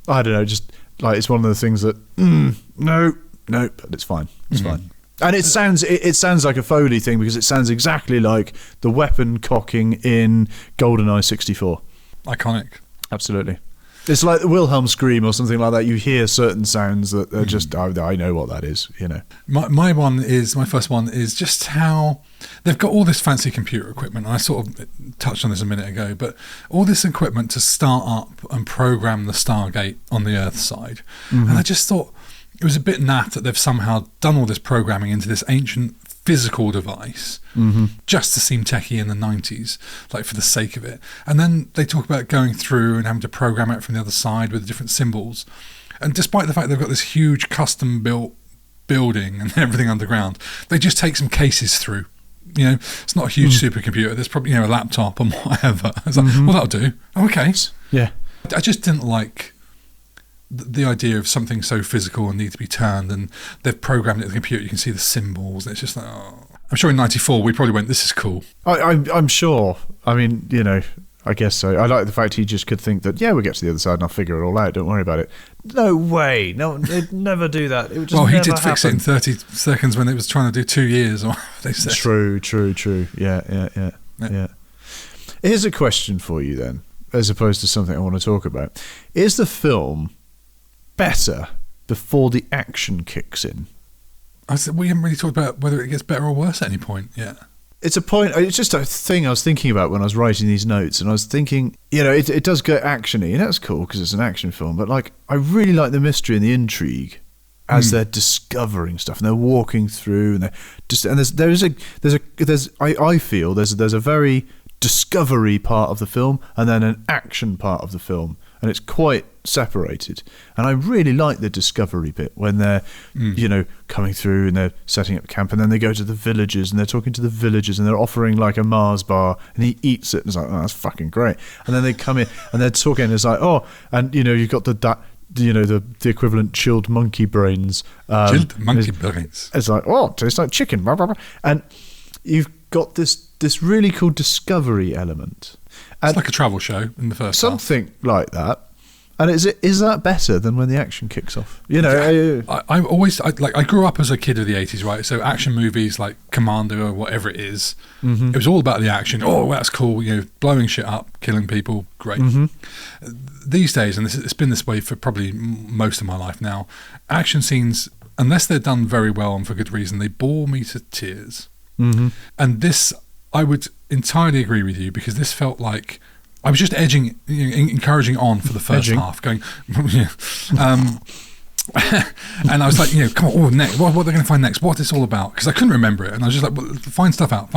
I don't know, just like it's one of the things that no, but it's fine. It's fine. And it sounds like a Foley thing because it sounds exactly like the weapon cocking in GoldenEye 64. Iconic. Absolutely. It's like the Wilhelm scream or something like that. You hear certain sounds that are just, I know what that is, My first one is just how they've got all this fancy computer equipment. I sort of touched on this a minute ago, but all this equipment to start up and program the Stargate on the Earth side. And I just thought it was a bit naff that they've somehow done all this programming into this ancient physical device just to seem techie in the 90s, like for the sake of it. And then they talk about going through and having to program it from the other side with different symbols. And despite the fact they've got this huge custom built building and everything underground, they just take some cases through. It's not a huge supercomputer. There's probably a laptop and whatever. It's like, well, that'll do. Oh, okay. Yeah. I just didn't like the idea of something so physical and need to be turned, and they've programmed it in the computer. You can see the symbols, and it's just like, oh. I'm sure in '94 we probably went, this is cool. I'm sure. I mean, I guess so. I like the fact he just could think that, we'll get to the other side and I'll figure it all out. Don't worry about it. No way. No, they'd never do that. It would just he did fix it in 30 seconds when it was trying to do 2 years, or they said. True. Yeah. Here's a question for you then, as opposed to something I want to talk about. Is the film better before the action kicks in? I said we haven't really talked about whether it gets better or worse at any point yet. It's just a thing I was thinking about when I was writing these notes, and I was thinking, it does get actiony, and that's cool because it's an action film, but like I really like the mystery and the intrigue, as they're discovering stuff and they're walking through and they're just, and I feel there's a very discovery part of the film and then an action part of the film, and it's quite separated. And I really like the discovery bit when they're coming through and they're setting up camp, and then they go to the villagers and they're talking to the villagers and they're offering like a Mars bar and he eats it and it's like, oh, that's fucking great. And then they come in and they're talking and it's like, oh, and you've got the equivalent chilled monkey brains. Chilled monkey brains. It's like, oh, it tastes like chicken. Blah, blah, blah. And you've got this really cool discovery element. And it's like a travel show in the first something half. Like that. And is that better than when the action kicks off? I grew up as a kid of the 80s, right? So action movies like Commando or whatever it is, it was all about the action. Oh, that's cool. Blowing shit up, killing people, great. These days, and it's been this way for probably most of my life now, action scenes, unless they're done very well and for good reason, they bore me to tears. And this, I would entirely agree with you, because this felt like I was just encouraging on for the first half, going, and I was like, come on, next, what are they going to find next? What is this all about? Because I couldn't remember it, and I was just like, well, find stuff out.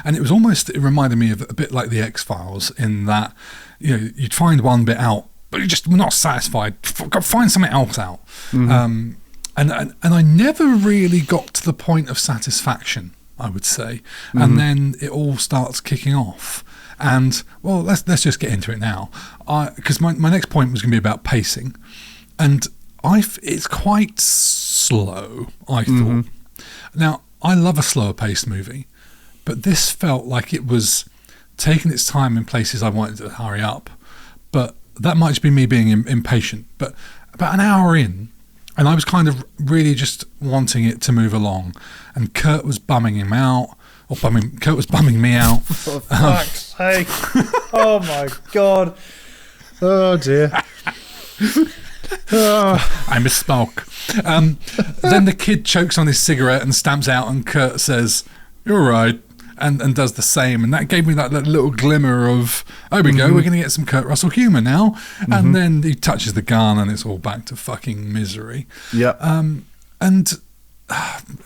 And it reminded me of a bit like the X-Files in that, you'd find one bit out, but you're just not satisfied. Find something else out. And I never really got to the point of satisfaction, I would say, and then it all starts kicking off. And well, let's just get into it now, because my next point was going to be about pacing, and it's quite slow, I thought. Now, I love a slower paced movie, but this felt like it was taking its time in places I wanted to hurry up, but that might just be me being impatient. But about an hour in, and I was kind of really just wanting it to move along, and Kurt was bumming him out. Kurt was bumming me out. For fuck's sake. Oh my God. Oh dear. I misspoke. Then the kid chokes on his cigarette and stamps out, and Kurt says, "You're right," and does the same. And that gave me that little glimmer of, oh, we go, we're going to get some Kurt Russell humour now. And then he touches the gun and it's all back to fucking misery. Yeah. And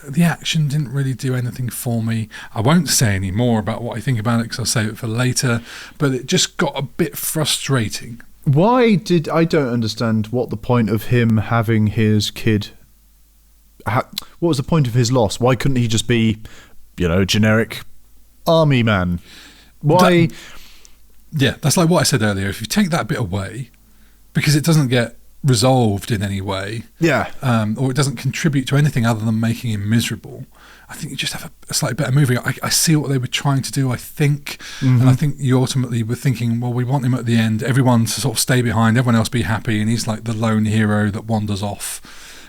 the action didn't really do anything for me. I won't say any more about what I think about it because I'll save it for later, but it just got a bit frustrating. I don't understand what the point of him having his kid, what was the point of his loss? Why couldn't he just be, generic army man? Why? That's like what I said earlier. If you take that bit away, because it doesn't get resolved in any way, or it doesn't contribute to anything other than making him miserable, I think you just have a slightly better movie. I see what they were trying to do, I think, and I think you ultimately were thinking, well, we want him at the end, everyone to sort of stay behind, everyone else be happy, and he's like the lone hero that wanders off,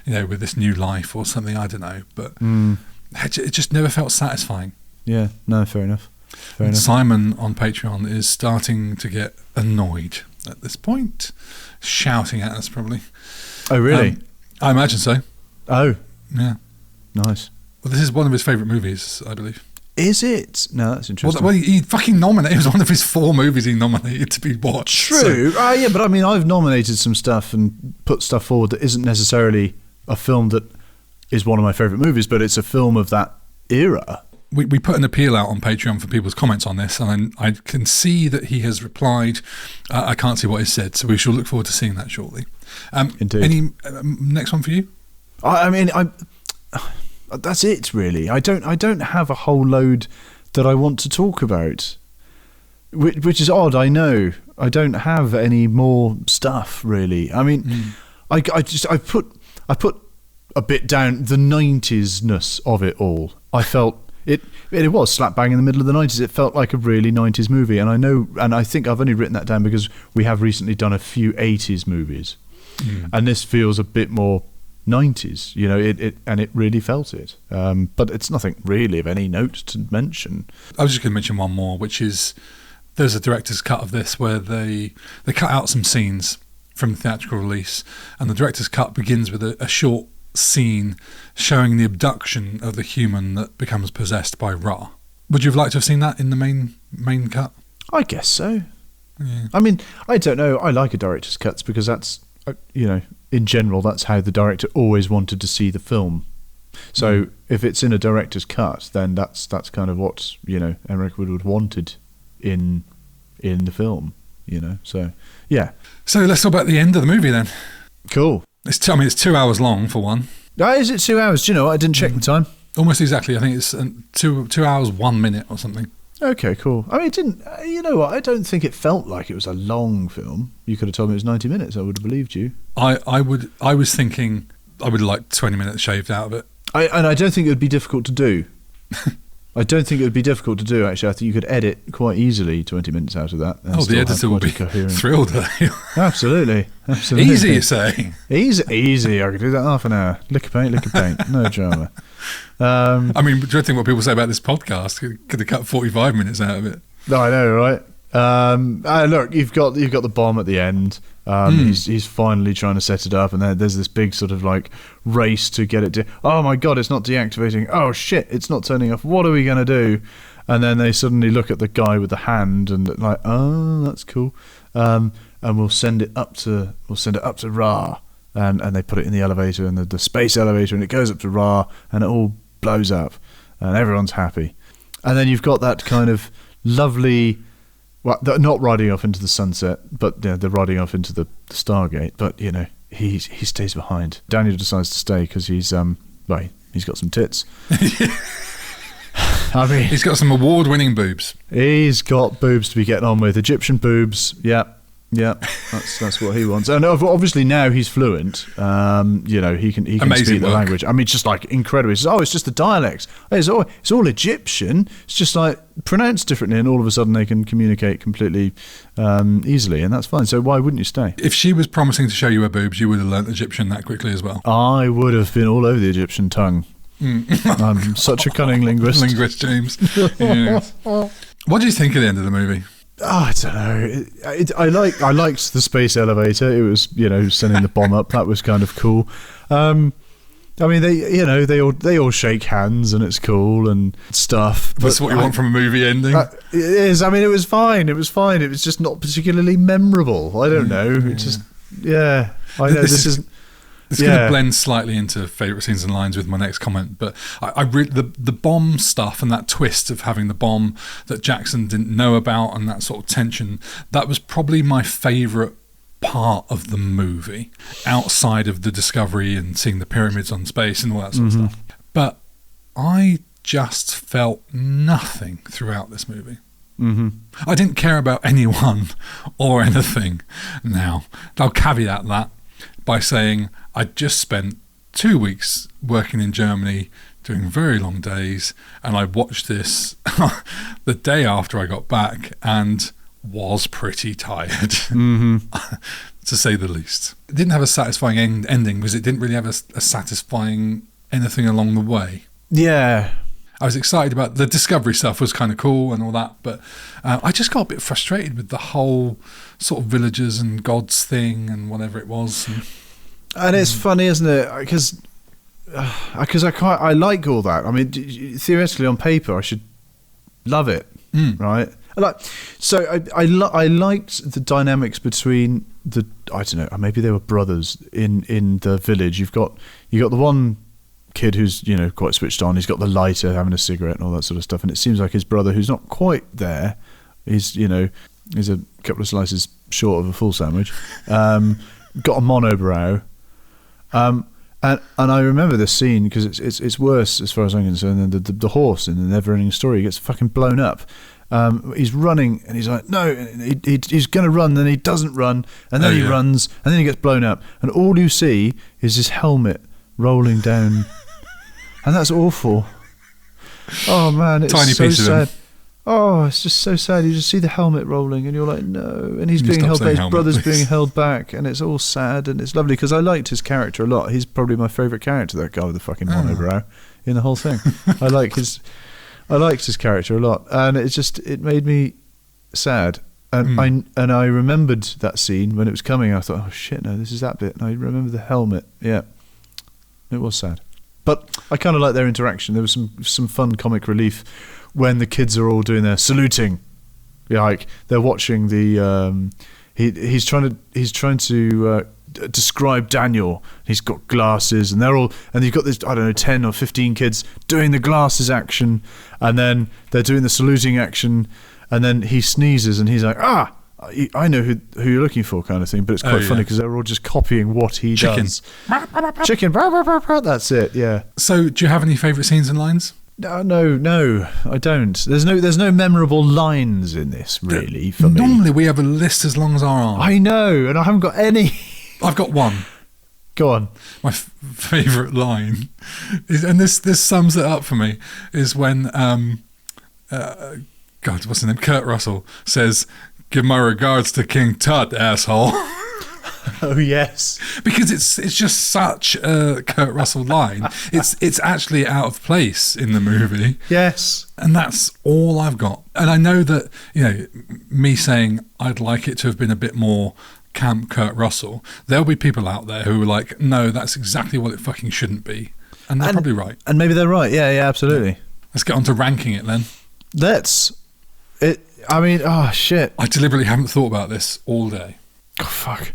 with this new life or something, I don't know, but it just never felt satisfying. Yeah, no, fair enough. Simon on Patreon is starting to get annoyed at this point, shouting at us probably. Oh, really? I imagine so. Oh. Yeah. Nice. Well, this is one of his favourite movies, I believe. Is it? No, that's interesting. Well, he fucking nominated. It was one of his 4 movies he nominated to be watched. True. Yeah, but I mean, I've nominated some stuff and put stuff forward that isn't necessarily a film that is one of my favourite movies, but it's a film of that era. We put an appeal out on Patreon for people's comments on this, and I can see that he has replied. I can't see what he said, so we shall look forward to seeing that shortly. Indeed. Any next one for you? I mean, that's it really. I don't have a whole load that I want to talk about, which is odd. I know I don't have any more stuff really. I mean, I put a bit down the 90s-ness of it all. I felt. It was slap bang in the middle of the 90s. It felt like a really 90s movie, and I think I've only written that down because we have recently done a few 80s movies, and this feels a bit more 90s. It really felt it. But it's nothing really of any note to mention. I was just going to mention one more, which is there's a director's cut of this where they cut out some scenes from the theatrical release, and the director's cut begins with a short scene showing the abduction of the human that becomes possessed by Ra. Would you have liked to have seen that in the main cut? I guess so. Yeah. I mean, I don't know. I like a director's cuts because that's, in general, that's how the director always wanted to see the film. So if it's in a director's cut, then that's kind of what, Emmerich would have wanted in the film, So, yeah. So let's talk about the end of the movie then. Cool. It's 2 hours long for one. Is it 2 hours? Do you know what? I didn't check the time. Almost exactly. I think it's 2 hours 1 minute or something. Okay, cool. I mean, it didn't. You know what? I don't think it felt like it was a long film. You could have told me it was 90 minutes. I would have believed you. I was thinking I would like 20 minutes shaved out of it. And I don't think it would be difficult to do. I don't think it would be difficult to do, actually. I think you could edit quite easily 20 minutes out of that. Oh, the editor will be thrilled. Absolutely. Easy, you say? Easy. I could do that half an hour. Lick of paint. No drama. I mean, do you think what people say about this podcast? Could have cut 45 minutes out of it. No, I know, right? Look, you've got the bomb at the end. He's finally trying to set it up, and there's this big sort of like race to get it. Oh my god, it's not deactivating. Oh shit, it's not turning off. What are we gonna do? And then they suddenly look at the guy with the hand and like, oh, that's cool. And we'll send it up to Ra, and they put it in the elevator, and the space elevator, and it goes up to Ra, and it all blows up, and everyone's happy. And then you've got that kind of lovely. Well, they're not riding off into the sunset, but they're riding off into the Stargate. But he stays behind. Daniel decides to stay because he's got some tits. I mean, he's got some award-winning boobs. He's got boobs to be getting on with. Egyptian boobs. Yeah. That's what he wants. And obviously now he's fluent. He can speak the language. I mean, just like incredible. He says, it's just the dialects. It's all Egyptian. It's just like pronounced differently, and all of a sudden they can communicate completely easily, and that's fine. So why wouldn't you stay? If she was promising to show you her boobs, you would have learnt Egyptian that quickly as well. I would have been all over the Egyptian tongue. I'm such a cunning linguist. Linguist, James. Yes. What do you think of the end of the movie? I don't know. I liked the space elevator. It was, sending the bomb up. That was kind of cool. I mean, they all shake hands and it's cool and stuff. That's what you want from a movie ending. It is. I mean, it was fine. It was just not particularly memorable. I don't know. It just, yeah. I know this isn't. It's going to blend slightly into favourite scenes and lines with my next comment, but I really, the bomb stuff and that twist of having the bomb that Jackson didn't know about and that sort of tension, that was probably my favourite part of the movie, outside of the discovery and seeing the pyramids on space and all that sort of stuff. But I just felt nothing throughout this movie. I didn't care about anyone or anything. Now, I'll caveat that by saying I'd just spent 2 weeks working in Germany doing very long days, and I watched this the day after I got back and was pretty tired, to say the least. It didn't have a satisfying ending because it didn't really have a satisfying anything along the way. Yeah. I was excited about the discovery stuff, was kind of cool and all that, but I just got a bit frustrated with the whole sort of villagers and gods thing and whatever it was. And it's funny, isn't it? Because I like all that. I mean, theoretically on paper, I should love it, right? I liked the dynamics between I don't know, maybe they were brothers in the village. You got the one kid who's quite switched on. He's got the lighter, having a cigarette and all that sort of stuff. And it seems like his brother, who's not quite there, he's a couple of slices short of a full sandwich. Got a monobrow. And I remember this scene because it's worse as far as I'm concerned than the horse in the Never-Ending Story. He gets fucking blown up. He's running and he's like, no, and he's going to run, then he doesn't run, and then he runs, and then he gets blown up, and all you see is his helmet rolling down, and that's awful. Oh man, it's tiny so piece sad. Of him. Oh, it's just so sad. You just see the helmet rolling and you're like, no. And he's being held back, his brother's being held back, and it's all sad and it's lovely because I liked his character a lot. He's probably my favourite character, that guy with the fucking monobrow in the whole thing. I liked his character a lot, and it made me sad. And I remembered that scene when it was coming. I thought, oh shit, no, this is that bit. And I remember the helmet. Yeah, it was sad. But I kind of like their interaction. There was some fun comic relief when the kids are all doing their saluting. Yeah, like they're watching the he's trying to describe Daniel. He's got glasses, and you've got this, I don't know, 10 or 15 kids doing the glasses action, and then they're doing the saluting action, and then he sneezes, and he's like, I know who you're looking for, kind of thing. But it's quite funny because they're all just copying what he does. Chicken. That's it. Yeah. So, do you have any favourite scenes and lines? No, I don't. There's no memorable lines in this, really, for me. Normally we have a list as long as our arm. I know, and I haven't got any. I've got one. Go on. My favourite line is, and this sums it up for me, is when God, what's his name? Kurt Russell says, "Give my regards to King Tut, asshole." Oh yes, because it's just such a Kurt Russell line. It's actually out of place in the movie. Yes, and that's all I've got. And I know that, you know, me saying I'd like it to have been a bit more camp Kurt Russell, there'll be people out there who are like, no, that's exactly what it fucking shouldn't be, and they're probably right. And maybe they're right. Yeah, absolutely. Let's get on to ranking it then. Let's. I mean, oh shit! I deliberately haven't thought about this all day. Oh fuck.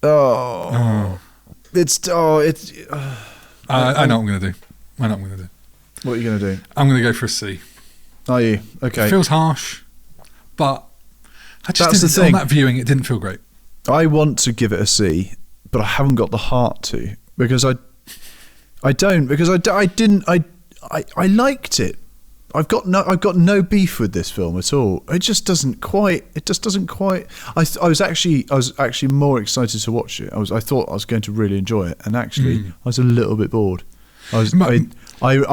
Oh. It's. I know what I'm going to do. I know what I'm going to do. What are you going to do? I'm going to go for a C. Are you? Okay. It feels harsh, but I just That's the didn't, thing. on that viewing, it didn't feel great. I want to give it a C, but I haven't got the heart to, because I liked it. I've got no beef with this film at all. It just doesn't quite. I was actually more excited to watch it. I thought I was going to really enjoy it, and actually I was a little bit bored. I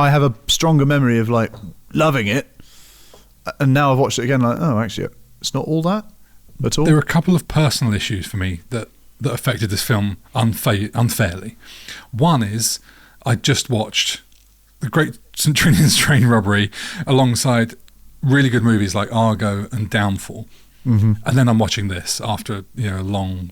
have a stronger memory of like loving it, and now I've watched it again. Like, oh, actually, it's not all that at all. There are a couple of personal issues for me that affected this film unfairly. One is I just watched The Great St. Trinian's Train Robbery alongside really good movies like Argo and Downfall. Mm-hmm. And then I'm watching this after, you know, a long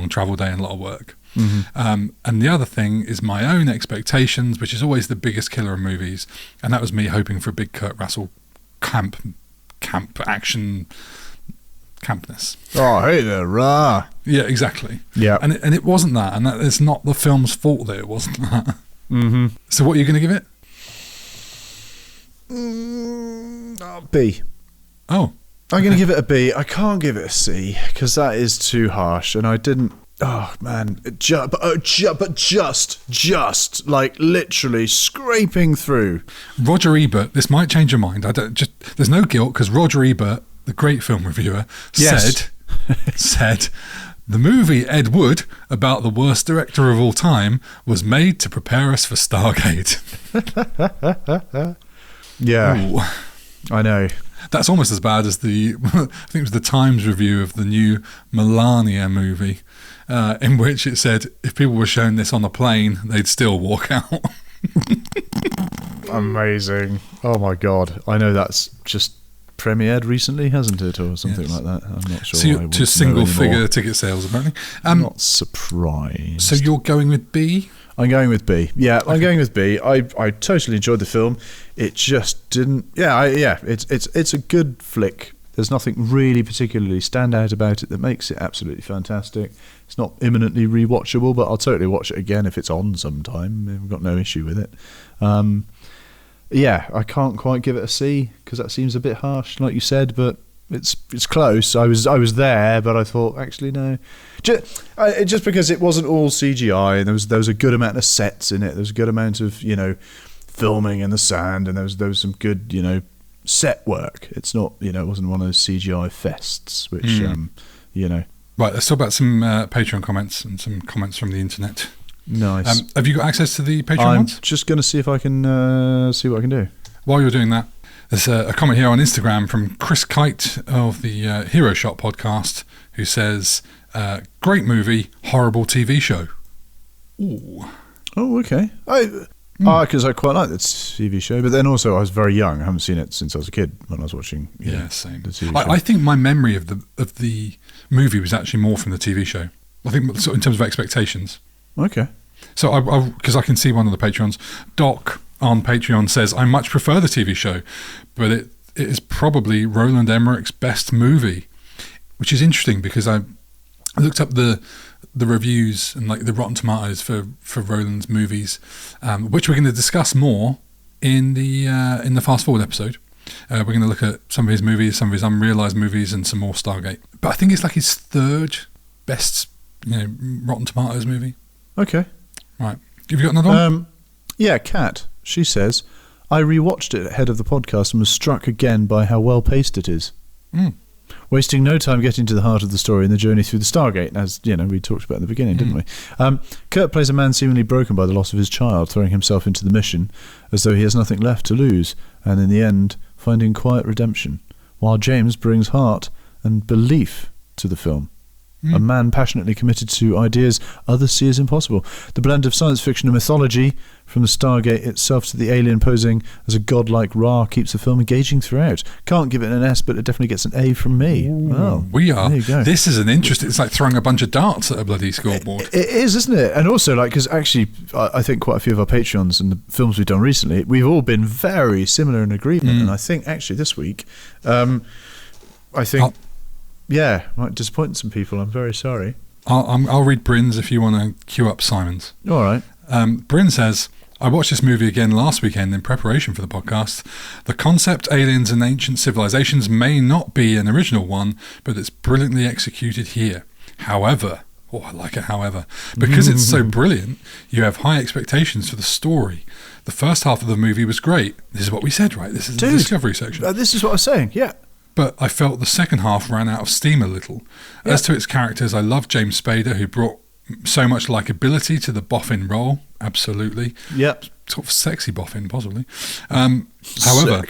travel day and a lot of work. Mm-hmm. And the other thing is my own expectations, which is always the biggest killer of movies. And that was me hoping for a big Kurt Russell camp action campness. Oh, hey there, rah. Yeah, exactly. Yeah. And it wasn't that. And it's not the film's fault that it wasn't that. Mm-hmm. So what are you going to give it? B. Oh. I'm going to give it a B. I can't give it a C because that is too harsh, and I didn't. Oh man, but just like literally scraping through. Roger Ebert. This might change your mind. There's no guilt because Roger Ebert, the great film reviewer, said the movie Ed Wood about the worst director of all time was made to prepare us for Stargate. Yeah, Ooh. I know. That's almost as bad as I think it was the Times review of the new Melania movie, in which it said if people were shown this on a plane, they'd still walk out. Amazing. Oh my God. I know that's just premiered recently, hasn't it? Or something like that. I'm not sure. So to single figure ticket sales, apparently. I'm not surprised. So you're going with B? I'm going with B. Yeah, okay. I'm going with B. I totally enjoyed the film. It just didn't. It's a good flick. There's nothing really particularly stand out about it that makes it absolutely fantastic. It's not imminently rewatchable, but I'll totally watch it again if it's on sometime. I've got no issue with it. I can't quite give it a C because that seems a bit harsh, like you said, but it's close. I was there, but I thought actually no. Just because it wasn't all CGI, and there was a good amount of sets in it. There was a good amount of filming in the sand, and there was some good set work. It's not it wasn't one of those CGI fests, which Right, let's talk about some Patreon comments and some comments from the internet. Nice. Have you got access to the Patreon I'm ones? just going to see if I can see what I can do. While you're doing that, there's a comment here on Instagram from Chris Kite of the Hero Shot podcast, who says, great movie, horrible TV show. Ooh. Oh, okay. Because I quite like that TV show, but then also I was very young. I haven't seen it since I was a kid when I was watching. Same. The TV show. I think my memory of the movie was actually more from the TV show. I think so in terms of expectations. Okay. So because I can see one of the Patreons, Doc on Patreon says, I much prefer the TV show, but it is probably Roland Emmerich's best movie, which is interesting because I I looked up the reviews and like the Rotten Tomatoes for Roland's movies, which we're going to discuss more in the Fast Forward episode. We're going to look at some of his movies, some of his unrealised movies, and some more Stargate. But I think it's like his third best, Rotten Tomatoes movie. Okay. Right. Have you got another one? Yeah, Kat. She says, I rewatched it ahead of the podcast and was struck again by how well paced it is. Wasting no time getting to the heart of the story and the journey through the Stargate, as we talked about at the beginning, didn't we? Kurt plays a man seemingly broken by the loss of his child, throwing himself into the mission as though he has nothing left to lose, and in the end finding quiet redemption, while James brings heart and belief to the film. A man passionately committed to ideas others see as impossible. The blend of science fiction and mythology, from the Stargate itself to the alien posing as a godlike Ra, keeps the film engaging throughout. Can't give it an S, but it definitely gets an A from me. Well, we are. There you go. This is an interesting. It's like throwing a bunch of darts at a bloody scoreboard. It is, isn't it? And also, because actually, I think quite a few of our Patreons and the films we've done recently, we've all been very similar in agreement. And I think actually this week, yeah, might disappoint some people. I'm very sorry. I'll read Bryn's if you want to queue up Simon's. All right. Bryn says, I watched this movie again last weekend in preparation for the podcast. The concept, aliens and ancient civilizations, may not be an original one, but it's brilliantly executed here. However, I like it however, because it's so brilliant, you have high expectations for the story. The first half of the movie was great. This is what we said, right? This is the discovery section. This is what I was saying, yeah. But I felt the second half ran out of steam a little. Yeah. As to its characters, I love James Spader, who brought so much likability to the boffin role. Absolutely. Yep. Sort of sexy boffin, possibly. However,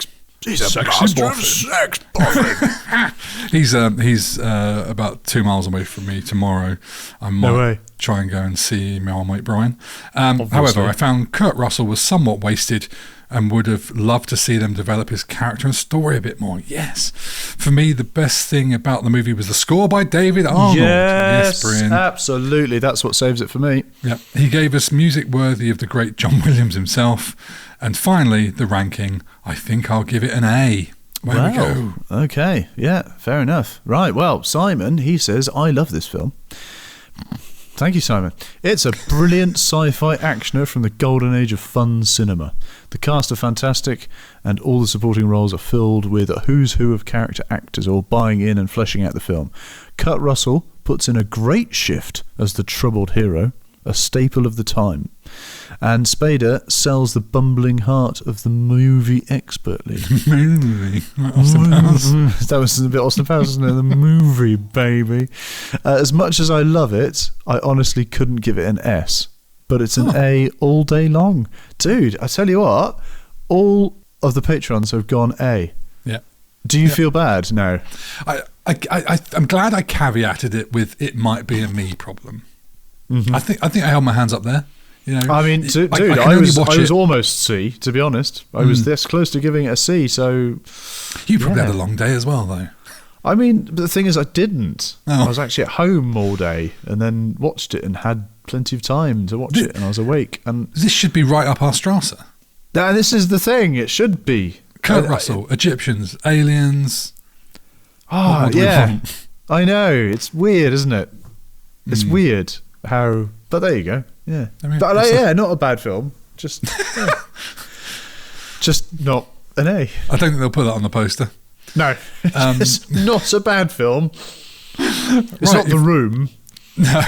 he's a sexy boffin. Sex boffin. He's about 2 miles away from me tomorrow. I might try and go and see my old mate Brian. However, I found Kurt Russell was somewhat wasted and would have loved to see them develop his character and story a bit more. Yes. For me, the best thing about the movie was the score by David Arnold. Yes, Bryn. Absolutely. That's what saves it for me. Yeah. He gave us music worthy of the great John Williams himself. And finally, the ranking. I think I'll give it an A. There we go. Okay. Yeah, fair enough. Right. Well, Simon, he says, I love this film. Thank you, Simon. It's a brilliant sci-fi actioner from the golden age of fun cinema. The cast are fantastic, and all the supporting roles are filled with a who's who of character actors all buying in and fleshing out the film. Kurt Russell puts in a great shift as the troubled hero, a staple of the time. And Spader sells the bumbling heart of the movie expertly. Movie? Austin Powers. That was a bit Austin Powers, wasn't it? The movie, baby. As much as I love it, I honestly couldn't give it an S. But it's an A all day long. Dude, I tell you what, all of the Patrons have gone A. Yeah. Do you feel bad now? I'm glad I caveated it with it might be a me problem. Mm-hmm. I think I held my hands up there. I mean, dude, I was almost C, to be honest. I was this close to giving it a C, so... You probably had a long day as well, though. I mean, but the thing is, I didn't. I was actually at home all day and then watched it and had plenty of time to watch it, and I was awake. And this should be right up our Strasser. This is the thing, it should be. Kurt Russell, Egyptians, aliens... yeah. I know, it's weird, isn't it? It's weird how... But there you go. Yeah, I mean, but not a bad film. Just not an A. I don't think they'll put that on the poster. No, it's not a bad film. It's not The Room. No.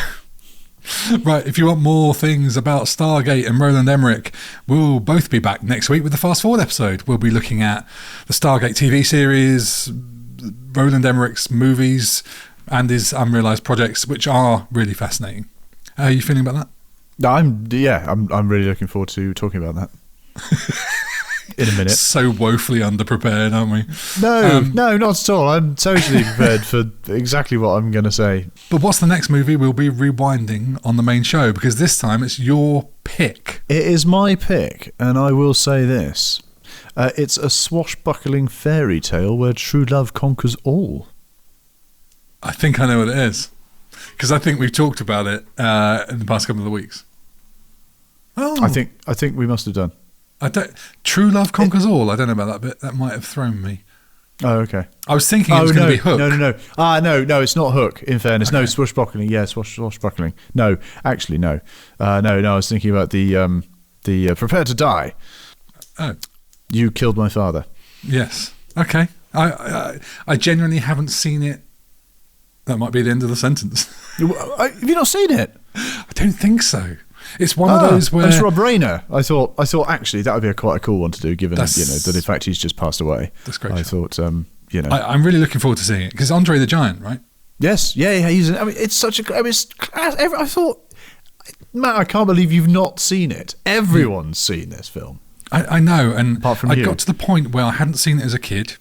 Right, if you want more things about Stargate and Roland Emmerich, we'll both be back next week with the Fast Forward episode. We'll be looking at the Stargate TV series, Roland Emmerich's movies, and his unrealised projects, which are really fascinating. How are you feeling about that? I'm really looking forward to talking about that in a minute. So woefully underprepared, aren't we? No, not at all. I'm totally prepared for exactly what I'm going to say. But what's the next movie we'll be rewinding on the main show? Because this time it's your pick. It is my pick, and I will say this. It's a swashbuckling fairy tale where true love conquers all. I think I know what it is. Because I think we've talked about it in the past couple of weeks. Oh, I think we must have done. True love conquers all. I don't know about that bit. That might have thrown me. Oh, okay. I was thinking it was going to be Hook. No, it's not Hook, in fairness. Okay. No, swashbuckling. Yeah, swashbuckling. No, actually, no. No, I was thinking about the Prepare to Die. Oh. You Killed My Father. Yes. Okay. I genuinely haven't seen it. That might be the end of the sentence. Have you not seen it? I don't think so. It's one of those where... It's Rob Reiner. I thought actually that would be quite a cool one to do, given that in fact he's just passed away. That's great. I thought I'm really looking forward to seeing it because Andre the Giant, right? Yes, yeah. It's such a. I thought, Matt, I can't believe you've not seen it. Everyone's seen this film. I know, and apart from I you. got to the point where I hadn't seen it as a kid.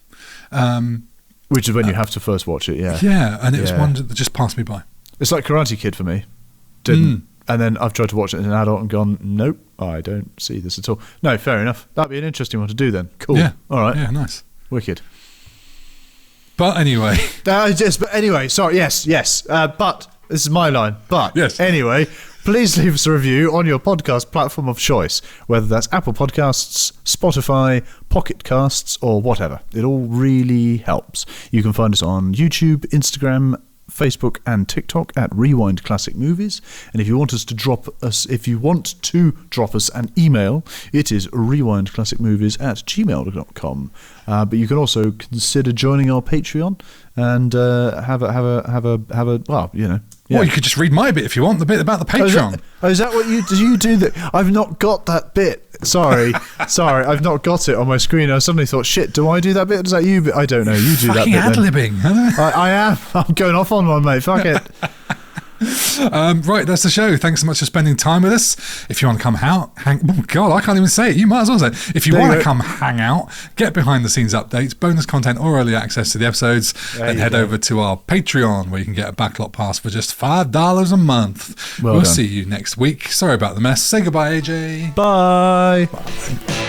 Which is when you have to first watch it, yeah. Yeah, and it was one that just passed me by. It's like Karate Kid for me. Didn't. And then I've tried to watch it as an adult and gone, nope, I don't see this at all. No, fair enough. That'd be an interesting one to do then. Cool. Yeah. All right. Yeah, nice. Wicked. But anyway. Sorry, yes. But, this is my line. But, yes. Anyway, please leave us a review on your podcast platform of choice, whether that's Apple Podcasts, Spotify, Pocket Casts, or whatever. It all really helps. You can find us on YouTube, Instagram, Facebook and TikTok at Rewind Classic Movies. And if you want to drop us an email, it is rewindclassicmovies@gmail.com. But you can also consider joining our Patreon and have a well, you know. Yeah. Or you could just read my bit if you want, the bit about the Patreon. Is that what you do? That I've not got that bit. Sorry, I've not got it on my screen. I suddenly thought, shit, do I do that bit? Is that you? I don't know. You do that bit. Fucking ad-libbing. I am. I'm going off on one, mate. Fuck it. Right, that's the show. Thanks so much for spending time with us. If you want to come out, oh God, I can't even say it. You might as well say it. If you want to come hang out, get behind the scenes updates, bonus content, or early access to the episodes, then head over to our Patreon where you can get a backlot pass for just $5 a month. We'll see you next week. Sorry about the mess. Say goodbye, AJ. Bye. Bye.